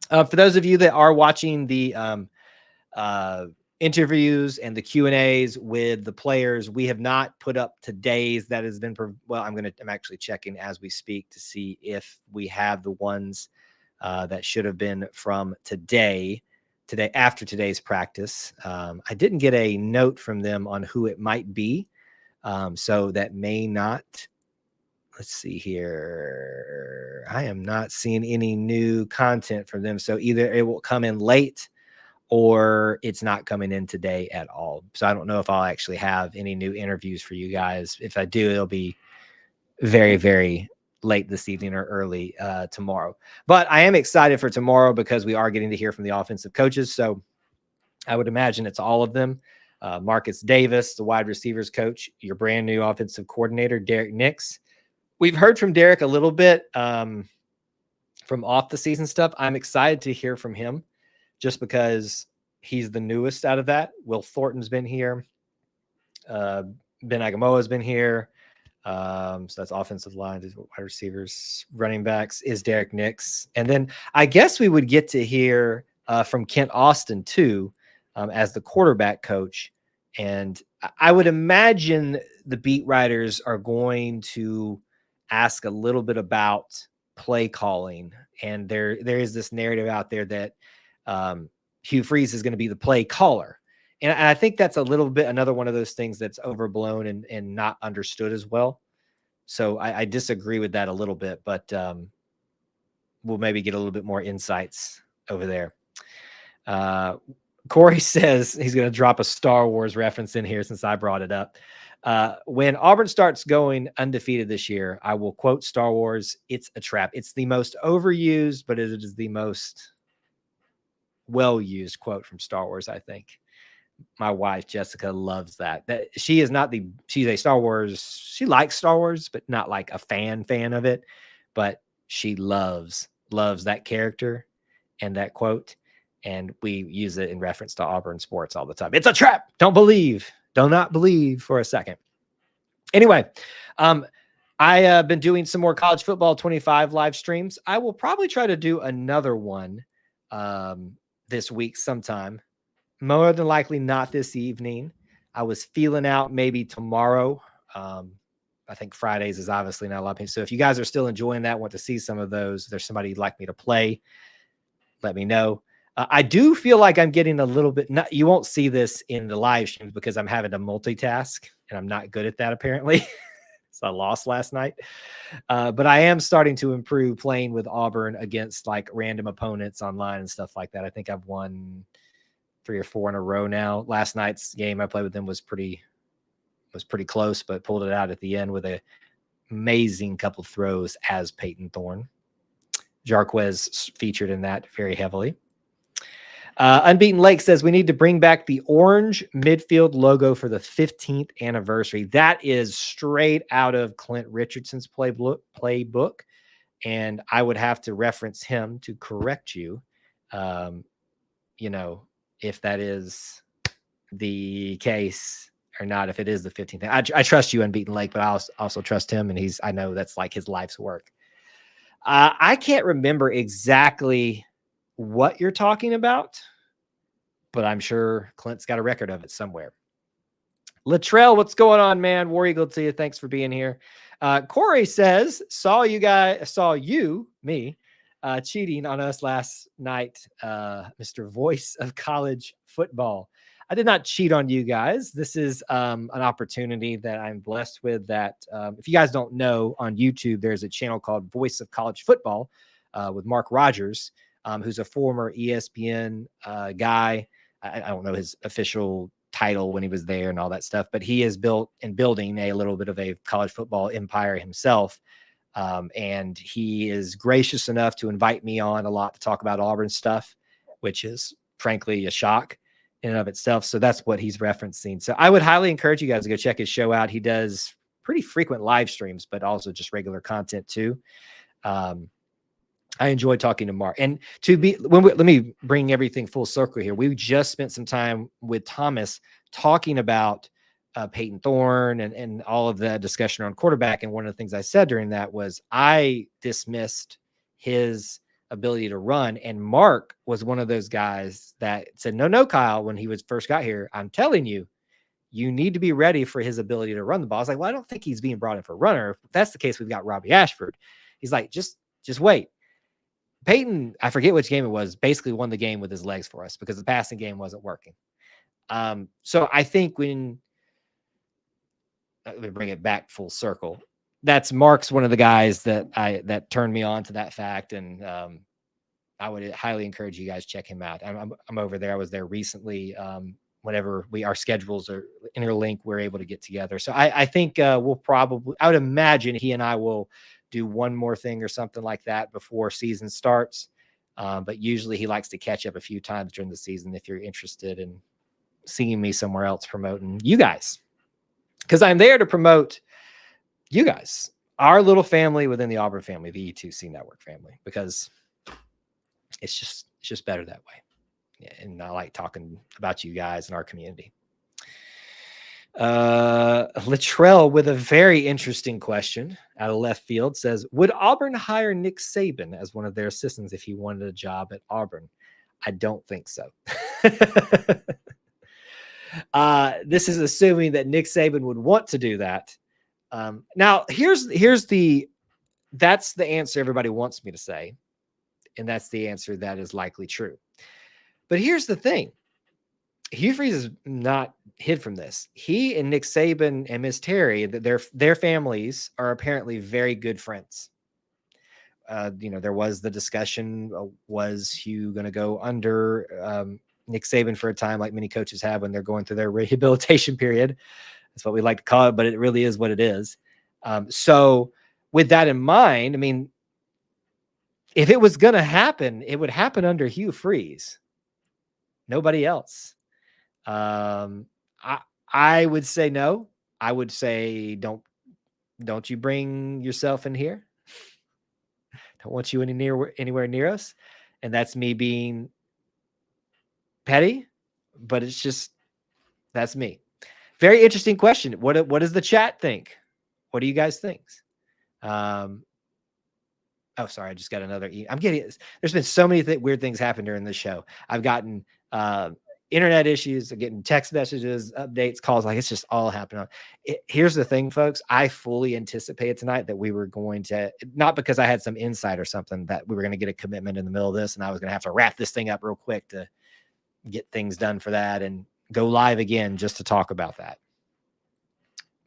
Speaker 1: For those of you that are watching the interviews and the Q&As with the players, we have not put up today's. That has been I'm actually checking as we speak to see if we have the ones that should have been from today after today's practice. I didn't get a note from them on who it might be, so that may not. Let's see here. I am not seeing any new content from them. So either it will come in late or it's not coming in today at all. So I don't know if I'll actually have any new interviews for you guys. If I do, it'll be very, very late this evening or early tomorrow. But I am excited for tomorrow because we are getting to hear from the offensive coaches. So I would imagine it's all of them. Marcus Davis, the wide receivers coach, your brand new offensive coordinator, Derek Nix. We've heard from Derek a little bit from off the season stuff. I'm excited to hear from him just because he's the newest out of that. Will Thornton's been here. Ben Agamoa's been here. So that's offensive line, wide receivers, running backs is Derek Nix. And then I guess we would get to hear from Kent Austin too, as the quarterback coach. And I would imagine the beat writers are going to ask a little bit about play calling. And there is this narrative out there that Hugh Freeze is going to be the play caller. And I think that's a little bit another one of those things that's overblown and not understood as well. So I disagree with that a little bit, but we'll maybe get a little bit more insights over there. Corey says he's going to drop a Star Wars reference in here since I brought it up. When Auburn starts going undefeated this year, I will quote Star Wars. It's a trap. It's the most overused, but it is the most well-used quote from Star Wars, I think. My wife, Jessica, loves that. She's a Star Wars. She likes Star Wars, but not like a fan of it. But she loves that character and that quote. And we use it in reference to Auburn sports all the time. It's a trap. Do not believe for a second. Anyway, I have been doing some more College Football 25 live streams. I will probably try to do another one this week sometime. More than likely not this evening. I was feeling out maybe tomorrow. I think Fridays is obviously not a lot of people. So if you guys are still enjoying that, want to see some of those, there's somebody you'd like me to play, let me know. I do feel like I'm getting a little bit, you won't see this in the live streams because I'm having to multitask and I'm not good at that apparently. So I lost last night. But I am starting to improve playing with Auburn against like random opponents online and stuff like that. I think I've won 3 or 4 in a row now. Last night's game I played with them was pretty close, but pulled it out at the end with an amazing couple throws as Peyton Thorne. Jarquez featured in that very heavily. Unbeaten Lake says we need to bring back the orange midfield logo for the 15th anniversary. That is straight out of Clint Richardson's playbook. And I would have to reference him to correct you. you know, if that is the case or not, if it is the 15th. I trust you, Unbeaten Lake, but I also trust him, and I know that's like his life's work. I can't remember exactly what you're talking about, but I'm sure Clint's got a record of it somewhere. Latrell, what's going on, man? War Eagle to you. Thanks for being here. Corey says, saw you, me, cheating on us last night, Mr. Voice of College Football. I did not cheat on you guys. This is an opportunity that I'm blessed with that if you guys don't know, on YouTube, there's a channel called Voice of College Football with Mark Rogers, who's a former ESPN guy. I don't know his official title when he was there and all that stuff, but he is building a little bit of a college football empire himself. And he is gracious enough to invite me on a lot to talk about Auburn stuff, which is frankly a shock in and of itself. So that's what he's referencing. So I would highly encourage you guys to go check his show out. He does pretty frequent live streams, but also just regular content too. I enjoy talking to Mark. And let me bring everything full circle here. We just spent some time with Thomas talking about Peyton Thorne and all of the discussion on quarterback. And one of the things I said during that was I dismissed his ability to run. And Mark was one of those guys that said, no, Kyle, when he first got here, I'm telling you, you need to be ready for his ability to run the ball. I was like, well, I don't think he's being brought in for a runner. If that's the case, we've got Robbie Ashford. He's like, just wait. Peyton, I forget which game it was, basically won the game with his legs for us because the passing game wasn't working. So I think let me bring it back full circle. That's Mark's one of the guys that turned me on to that fact. And I would highly encourage you guys check him out. I'm over there. I was there recently. Whenever our schedules are interlinked, we're able to get together. So I think I would imagine he and I will do one more thing or something like that before season starts. But usually he likes to catch up a few times during the season if you're interested in seeing me somewhere else promoting you guys. Because I'm there to promote you guys, our little family within the Auburn family, the E2C network family, because it's just better that way. Yeah, and I like talking about you guys and our community. Latrell with a very interesting question out of left field says, would Auburn hire Nick Saban as one of their assistants if he wanted a job at Auburn? I don't think so. This is assuming that Nick Saban would want to do that. Now that's the answer everybody wants me to say. And that's the answer that is likely true. But here's the thing. Hugh Freeze is not hid from this. He and Nick Saban and Miss Terry, their families are apparently very good friends. There was the discussion, was Hugh going to go under Nick Saban for a time, like many coaches have when they're going through their rehabilitation period? That's what we like to call it, but it really is what it is. So with that in mind, I mean, if it was going to happen, it would happen under Hugh Freeze. Nobody else. I would say no. I would say don't you bring yourself in here. Don't want you anywhere near us. And that's me being petty, but that's me. Very interesting question. What does the chat think? What do you guys think? Oh, sorry, I just got another there's been so many weird things happen during this show. I've gotten internet issues, getting text messages, updates, calls, like it's just all happening. Here's the thing, folks. I fully anticipated tonight that we were going to, not because I had some insight or something, that we were going to get a commitment in the middle of this and I was going to have to wrap this thing up real quick to get things done for that and go live again just to talk about that.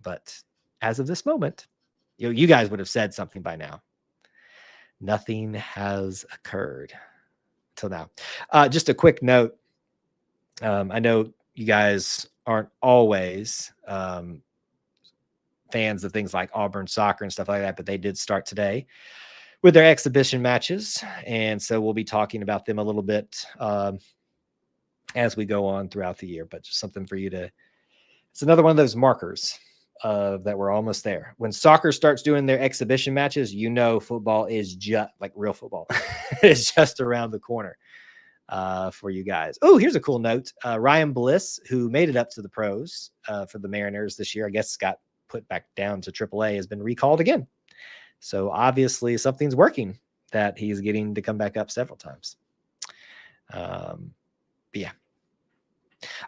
Speaker 1: But as of this moment, you guys would have said something by now. Nothing has occurred until now. Just a quick note. I know you guys aren't always fans of things like Auburn soccer and stuff like that, but they did start today with their exhibition matches. And so we'll be talking about them a little bit as we go on throughout the year, but just something for you it's another one of those markers that we're almost there. When soccer starts doing their exhibition matches, football is just like real football. It's just around the corner. for you guys. Oh, here's a cool note. Ryan Bliss, who made it up to the pros for the Mariners this year, I guess got put back down to AAA, has been recalled again. So obviously something's working that he's getting to come back up several times. Yeah.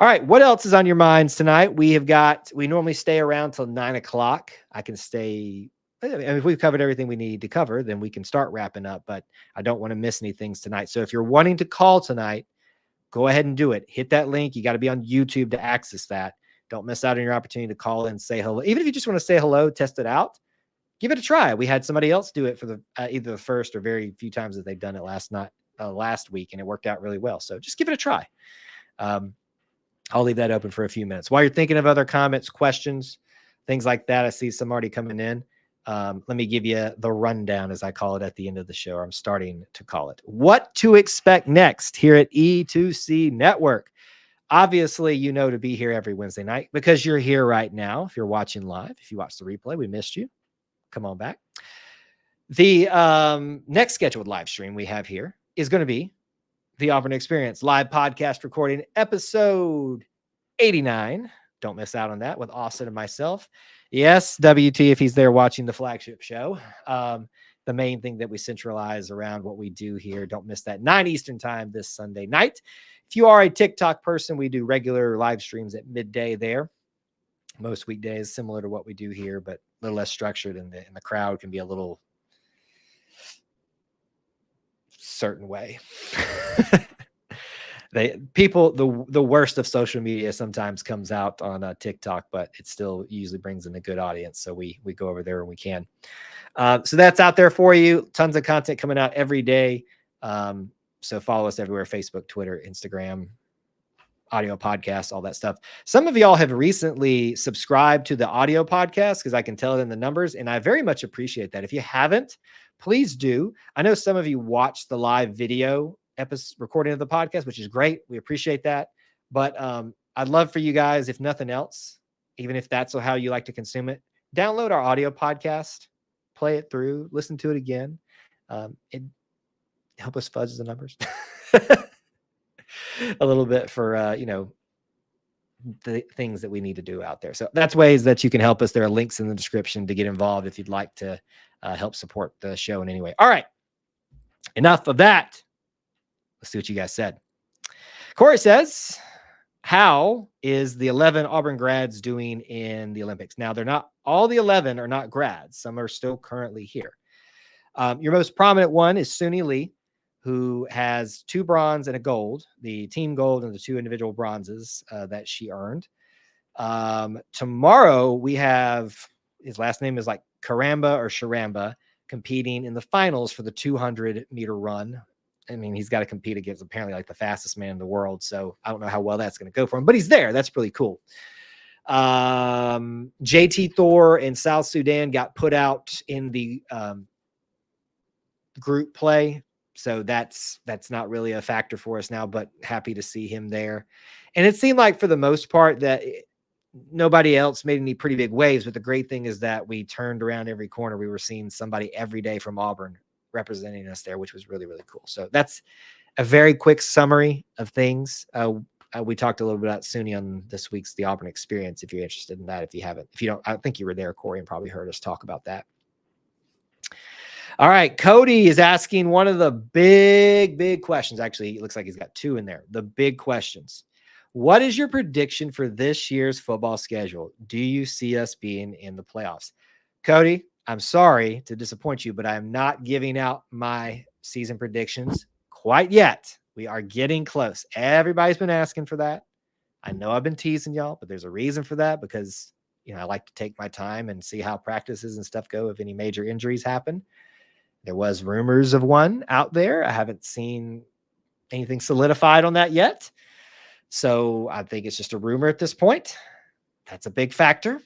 Speaker 1: All right. What else is on your minds tonight? We normally stay around till 9 o'clock. I can stay. I mean, if we've covered everything we need to cover, then we can start wrapping up, but I don't want to miss any things tonight. So if you're wanting to call tonight, go ahead and do it. Hit that link. You got to be on YouTube to access that. Don't miss out on your opportunity to call and say hello. Even if you just want to say hello, test it out, give it a try. We had somebody else do it for the either the first or very few times that they've done it last week, and it worked out really well. So just give it a try. I'll leave that open for a few minutes. While you're thinking of other comments, questions, things like that, I see some already coming in. Let me give you the rundown, as I call it at the end of the show. I'm starting to call it. What to expect next here at E2C Network. Obviously, you know to be here every Wednesday night because you're here right now. If you're watching live, if you watch the replay, we missed you. Come on back. The next scheduled live stream we have here is going to be the Auburn Experience live podcast recording, episode 89. Don't miss out on that with Austin and myself. Yes, WT, if he's there watching the flagship show. The main thing that we centralize around what we do here. Don't miss that. 9 Eastern time this Sunday night. If you are a TikTok person, we do regular live streams at midday there. Most weekdays, similar to what we do here, but a little less structured, and the crowd can be a little certain way. The worst of social media sometimes comes out on TikTok, but it still usually brings in a good audience. So we go over there when we can. So that's out there for you. Tons of content coming out every day. So follow us everywhere: Facebook, Twitter, Instagram, audio podcasts, all that stuff. Some of y'all have recently subscribed to the audio podcast because I can tell it in the numbers, and I very much appreciate that. If you haven't, please do. I know some of you watch the live video episode recording of the podcast, which is great. We appreciate that. But I'd love for you guys, if nothing else, even if that's how you like to consume it, download our audio podcast, play it through, listen to it again. It help us fudge the numbers a little bit for the things that we need to do out there. So that's ways that you can help us. There are links in the description to get involved if you'd like to help support the show in any way. All right, enough of that. Let's see what you guys said. Corey says, how is the 11 Auburn grads doing in the Olympics? Now, they're not all the 11 are not grads. Some are still currently here. Your most prominent one is Suni Lee, who has 2 bronze and a gold, the team gold and the 2 individual bronzes that she earned. Tomorrow we have, his last name is like Karamba or Sharamba, competing in the finals for the 200-meter run. I mean, he's got to compete against apparently like the fastest man in the world. So I don't know how well that's going to go for him, but he's there. That's really cool. JT Thor in South Sudan got put out in the group play. So that's not really a factor for us now, but happy to see him there. And it seemed like for the most part that nobody else made any pretty big waves. But the great thing is that we turned around every corner. We were seeing somebody every day from Auburn representing us there, which was really, really cool. So that's a very quick summary of things. We talked a little bit about SUNY on this week's The Auburn Experience. If you're interested in that, if you haven't, if you don't, I think you were there, Corey, and probably heard us talk about that. All right. Cody is asking one of the big questions. Actually, it looks like he's got 2 in there. The big questions. What is your prediction for this year's football schedule? Do you see us being in the playoffs? Cody, I'm sorry to disappoint you, but I'm not giving out my season predictions quite yet. We are getting close. Everybody's been asking for that. I know I've been teasing y'all, but there's a reason for that because, I like to take my time and see how practices and stuff go if any major injuries happen. There was rumors of one out there. I haven't seen anything solidified on that yet. So I think it's just a rumor at this point. That's a big factor.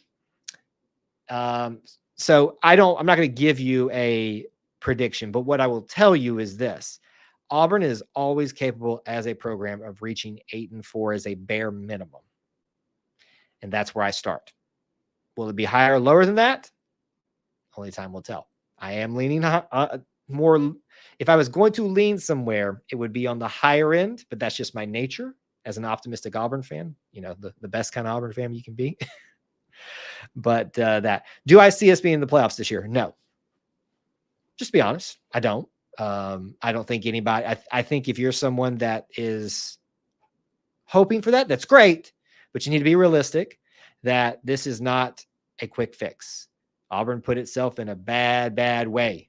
Speaker 1: So I'm not going to give you a prediction, but what I will tell you is this: Auburn is always capable as a program of reaching 8-4 as a bare minimum. And that's where I start. Will it be higher or lower than that? Only time will tell. I am leaning more, if I was going to lean somewhere, it would be on the higher end, but that's just my nature as an optimistic Auburn fan, the best kind of Auburn fan you can be. But do I see us being in the playoffs this year? No. Just be honest. I don't. I don't think anybody, I think if you're someone that is hoping for that, that's great, but you need to be realistic that this is not a quick fix. Auburn put itself in a bad way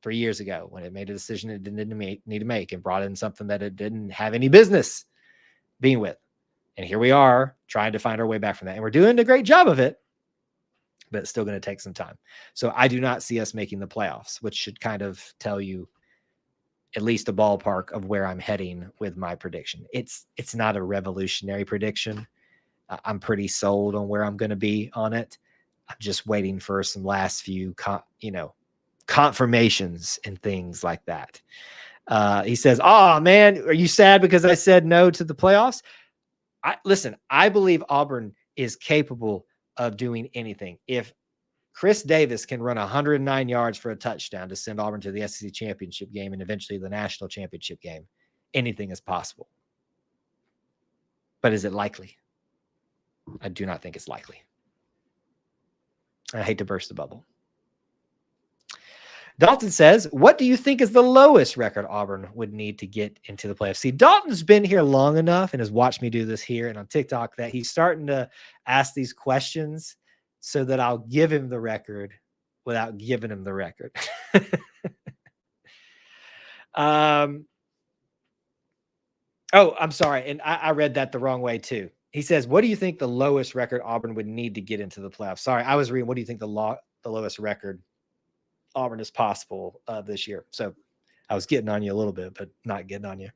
Speaker 1: 3 years ago when it made a decision it didn't need to make and brought in something that it didn't have any business being with. And here we are trying to find our way back from that. And we're doing a great job of it, but it's still going to take some time. So I do not see us making the playoffs, which should kind of tell you at least a ballpark of where I'm heading with my prediction. It's not a revolutionary prediction. I'm pretty sold on where I'm going to be on it. I'm just waiting for some last few, confirmations and things like that. He says, "Oh man, are you sad because I said no to the playoffs?" Listen, I believe Auburn is capable of doing anything. If Chris Davis can run 109 yards for a touchdown to send Auburn to the SEC championship game and eventually the national championship game, anything is possible. But is it likely? I do not think it's likely. I hate to burst the bubble. Dalton says, "What do you think is the lowest record Auburn would need to get into the playoffs?" See, Dalton's been here long enough and has watched me do this here and on TikTok that he's starting to ask these questions so that I'll give him the record without giving him the record. Oh, I'm sorry. And I read that the wrong way too. He says, "What do you think the lowest record Auburn would need to get into the playoffs?" Sorry, I was reading, "What do you think the lowest record Auburn is possible this year?" So I was getting on you a little bit, but not getting on you.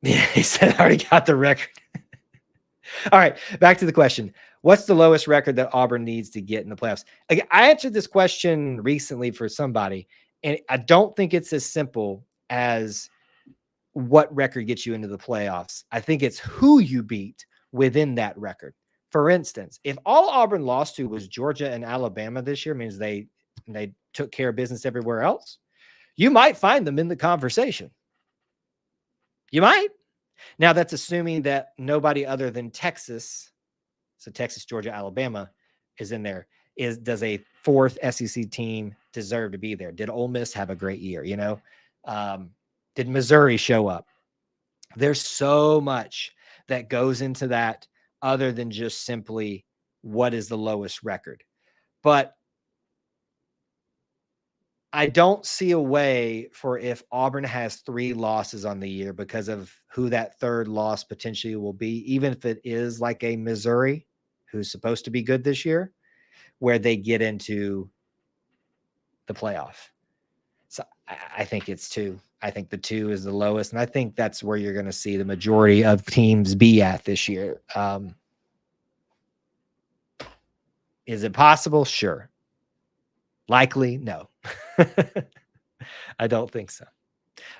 Speaker 1: Yeah, he said, "I already got the record." All right, back to the question. What's the lowest record that Auburn needs to get in the playoffs? Again, I answered this question recently for somebody, and I don't think it's as simple as what record gets you into the playoffs. I think it's who you beat within that record. For instance, if all Auburn lost to was Georgia and Alabama this year, means they took care of business everywhere else, you might find them in the conversation. You might. Now, that's assuming that nobody other than Texas, so Texas, Georgia, Alabama, is in there. Does a fourth SEC team deserve to be there? Did Ole Miss have a great year? Did Missouri show up? There's so much that goes into that other than just simply what is the lowest record. But I don't see a way for if Auburn has 3 losses on the year because of who that third loss potentially will be, even if it is like a Missouri who's supposed to be good this year, where they get into the playoff. So I think it's 2. I think the 2 is the lowest, and I think that's where you're going to see the majority of teams be at this year. Is it possible? Sure. Likely? No. I don't think so.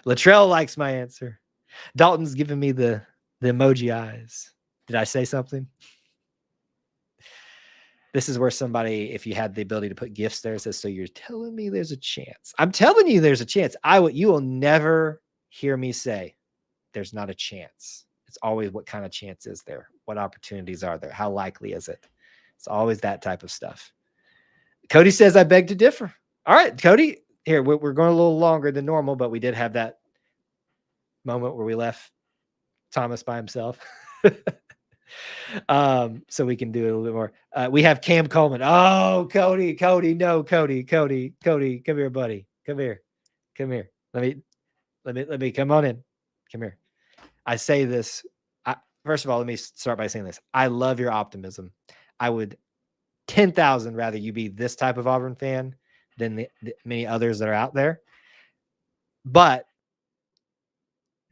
Speaker 1: Latrell likes my answer. Dalton's giving me the emoji eyes. Did I say something? This is where somebody, if you had the ability to put gifts there, says, "So you're telling me there's a chance?" I'm telling you there's a chance. You will never hear me say there's not a chance. It's always what kind of chance is there? What opportunities are there? How likely is it? It's always that type of stuff. Cody says, "I beg to differ." All right, Cody, here, we're going a little longer than normal, but we did have that moment where we left Thomas by himself. So we can do it a little bit more. We have Cam Coleman. Oh, Cody, no, Cody, come here, buddy. Come here. Let me come on in. Come here. I say this. First of all, let me start by saying this. I love your optimism. I would 10,000 rather you be this type of Auburn fan than the many others that are out there. But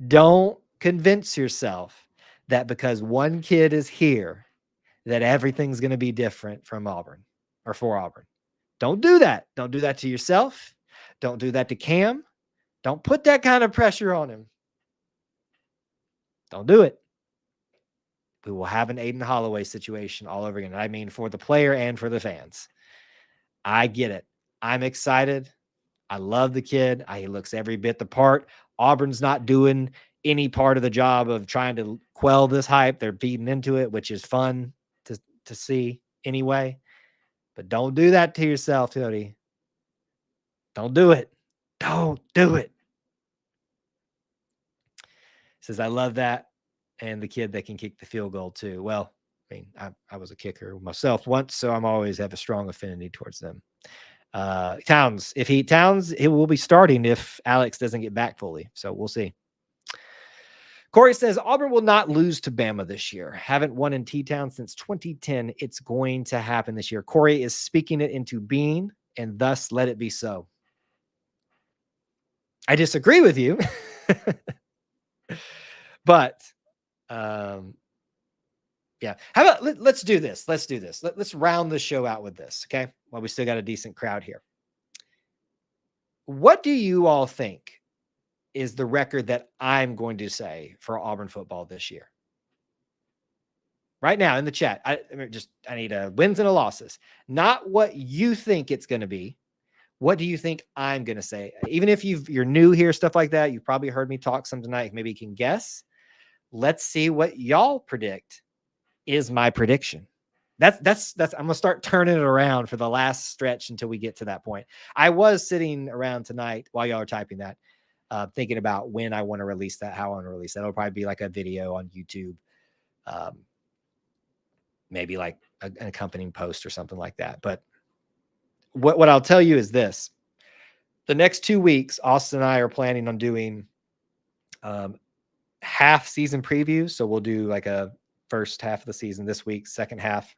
Speaker 1: don't convince yourself that because one kid is here, that everything's going to be different from Auburn or for Auburn. Don't do that. Don't do that to yourself. Don't do that to Cam. Don't put that kind of pressure on him. Don't do it. We will have an Aiden Holloway situation all over again. I mean, for the player and for the fans. I get it. I'm excited. I love the kid. He looks every bit the part. Auburn's not doing any part of the job of trying to quell this hype. They're feeding into it, which is fun to see anyway. But don't do that to yourself, Cody. Don't do it. Don't do it. Says, I love that. And the kid that can kick the field goal too. Well, I mean, I was a kicker myself once, so I'm always have a strong affinity towards them. Towns, it will be starting if Alex doesn't get back fully. So we'll see. Corey says, Auburn will not lose to Bama this year. Haven't won in T-Town since 2010. It's going to happen this year. Corey is speaking it into being, and thus let it be so. I disagree with you. But, yeah. How about, let's do this. Let's do this. Let's round the show out with this, okay? Well, we still got a decent crowd here. What do you all think is the record that I'm going to say for Auburn football this year? Right now in the chat, I need a wins and a losses. Not what you think it's going to be. What do you think I'm going to say? Even if you're new here, stuff like that, you've probably heard me talk some tonight. Maybe you can guess. Let's see what y'all predict is my prediction. That's I'm going to start turning it around for the last stretch until we get to that point. I was sitting around tonight while y'all are typing that, thinking about when I want to release that, how I want to release that. It'll probably be like a video on YouTube, maybe like an accompanying post or something like that. But what I'll tell you is this. The next 2 weeks, Austin and I are planning on doing half season previews. So we'll do like a first half of the season this week, second half.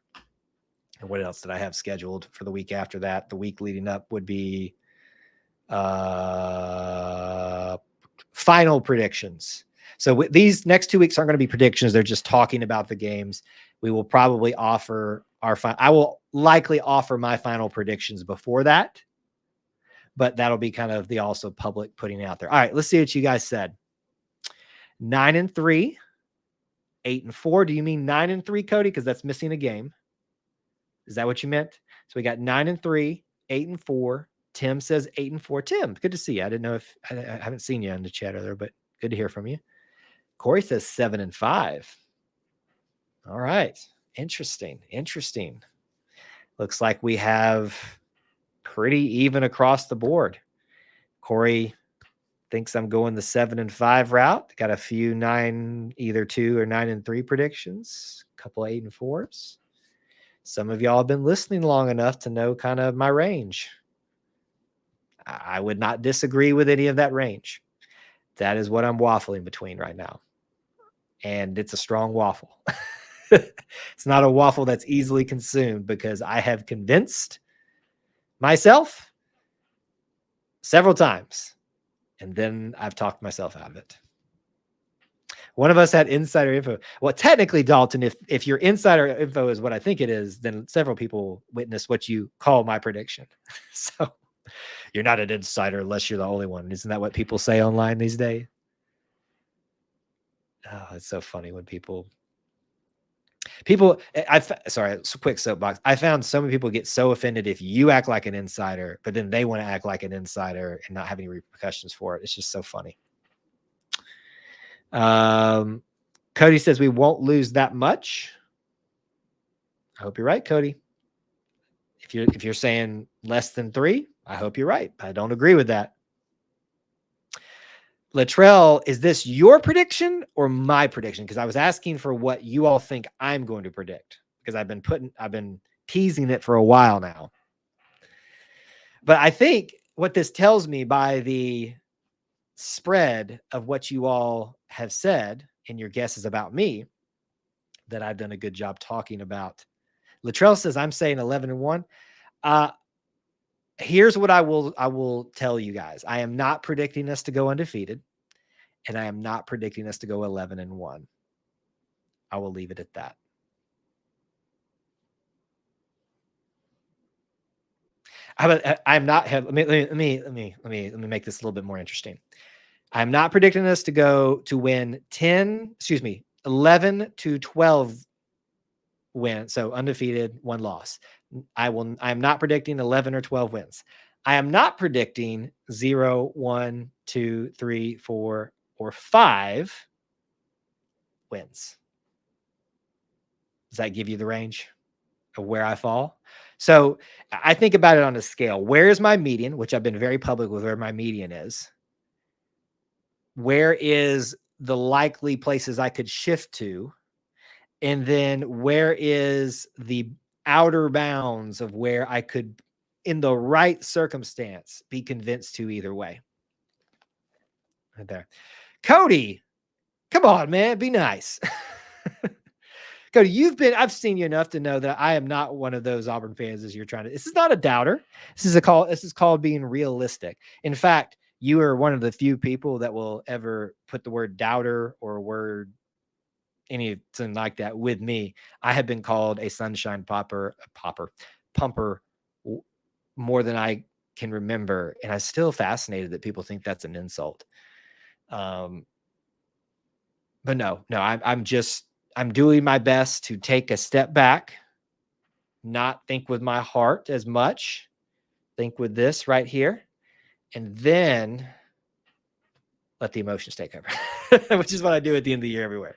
Speaker 1: And what else did I have scheduled for the week after that? The week leading up would be final predictions. So these next 2 weeks aren't going to be predictions. They're just talking about the games. We will probably offer I will likely offer my final predictions before that, but that'll be kind of the also public putting out there. All right, let's see what you guys said. 9-3, 8-4. Do you mean 9-3, Cody? Because that's missing a game. Is that what you meant? So we got 9-3, 8-4. Tim says 8-4. Tim, good to see you. I didn't know if I haven't seen you in the chat earlier, but good to hear from you. Corey says 7-5. All right. Interesting. Looks like we have pretty even across the board. Corey thinks I'm going the 7-5 route. Got a few 9, either 2 or 9-3 predictions. A couple 8-4s. Some of y'all have been listening long enough to know kind of my range. I would not disagree with any of that range. That is what I'm waffling between right now. And it's a strong waffle. It's not a waffle that's easily consumed because I have convinced myself several times. And then I've talked myself out of it. One of us had insider info. Well, technically, Dalton, if your insider info is what I think it is, then several people witness what you call my prediction. So you're not an insider unless you're the only one. Isn't that what people say online these days? Oh, it's so funny when people, sorry, it's a quick soapbox. I found so many people get so offended if you act like an insider, but then they want to act like an insider and not have any repercussions for it. It's just so funny. Cody says we won't lose that much. I hope you're right, Cody. If you're saying less than 3, I hope you're right. I don't agree with that. Latrell, is this your prediction or my prediction? Because I was asking for what you all think I'm going to predict, because I've been teasing it for a while now. But I think what this tells me by the spread of what you all have said in your guesses about me, that I've done a good job talking about. Latrell says I'm saying 11-1. Here's what I will tell you guys. I am not predicting us to go undefeated, and I am not predicting us to go 11-1. I will leave it at that. I'm not. Let me make this a little bit more interesting. I'm not predicting us to win 11 to 12 win. So undefeated, 1 loss. I'm not predicting 11 or 12 wins. I am not predicting 0, 1, 2, 3, 4, or 5 wins. Does that give you the range of where I fall? So I think about it on a scale. Where is my median, which I've been very public with where my median is. Where is the likely places I could shift to? And then where is the outer bounds of where I could, in the right circumstance, be convinced to either way? Right there. Cody, come on, man. Be nice. Cody, I've seen you enough to know that I am not one of those Auburn fans as you're trying to. This is not a doubter. This is called being realistic. In fact, you are one of the few people that will ever put the word doubter or word anything like that with me. I have been called a sunshine pumper more than I can remember. And I'm still fascinated that people think that's an insult. But no, I'm doing my best to take a step back, not think with my heart as much, think with this right here, and then let the emotions take over, which is what I do at the end of the year everywhere.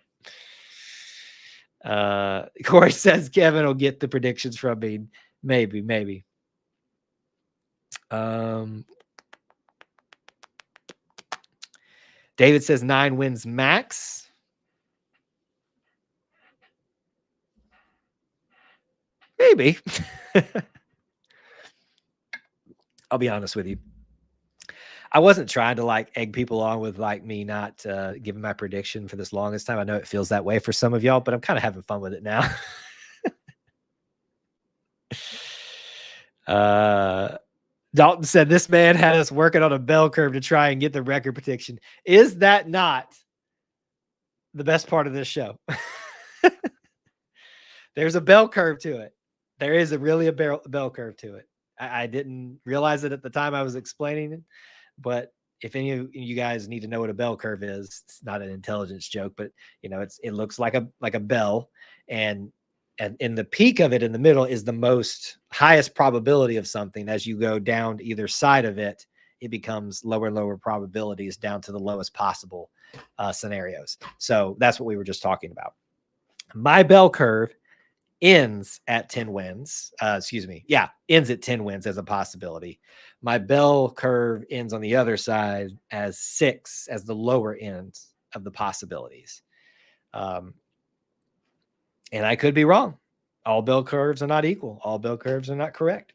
Speaker 1: Corey says Kevin will get the predictions from me. Maybe. David says 9 wins max. Maybe. I'll be honest with you. I wasn't trying to like egg people on with like me not giving my prediction for this longest time. I know it feels that way for some of y'all, but I'm kind of having fun with it now. Dalton said this man had us working on a bell curve to try and get the record prediction. Is that not the best part of this show? There's a bell curve to it. There is really a bell curve to it. I didn't realize it at the time I was explaining it, but if any of you guys need to know what a bell curve is, it's not an intelligence joke, but you know, it looks like a bell, and in the peak of it in the middle is the most highest probability of something. As you go down to either side of it, it becomes lower and lower probabilities down to the lowest possible scenarios. So that's what we were just talking about. My bell curve ends at 10 wins. Ends at 10 wins as a possibility. My bell curve ends on the other side as 6 as the lower end of the possibilities. And I could be wrong. All bell curves are not equal. All bell curves are not correct.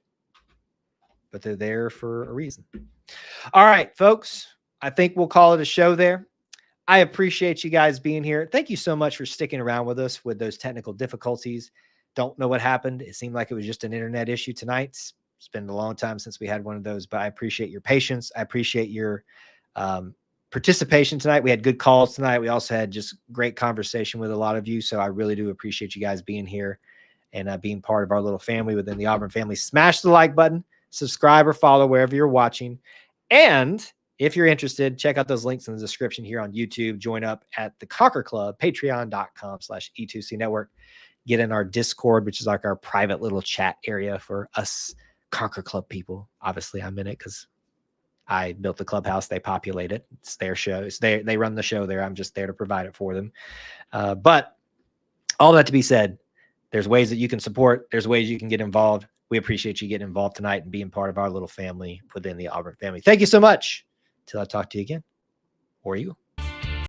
Speaker 1: But they're there for a reason. All right, folks. I think we'll call it a show there. I appreciate you guys being here. Thank you so much for sticking around with us with those technical difficulties. Don't know what happened. It seemed like it was just an internet issue tonight. It's been a long time since we had one of those, but I appreciate your patience. I appreciate your participation tonight. We had good calls tonight. We also had just great conversation with a lot of you. So I really do appreciate you guys being here and being part of our little family within the Auburn family. Smash the like button, subscribe or follow wherever you're watching. And if you're interested, check out those links in the description here on YouTube. Join up at the Conquer Club, patreon.com/E2C Network. Get in our Discord, which is like our private little chat area for us Conquer Club people. Obviously, I'm in it because I built the clubhouse. They populate it. It's their show. They run the show there. I'm just there to provide it for them. But all that to be said, there's ways that you can support. There's ways you can get involved. We appreciate you getting involved tonight and being part of our little family within the Auburn family. Thank you so much. Till I talk to you again. Or you.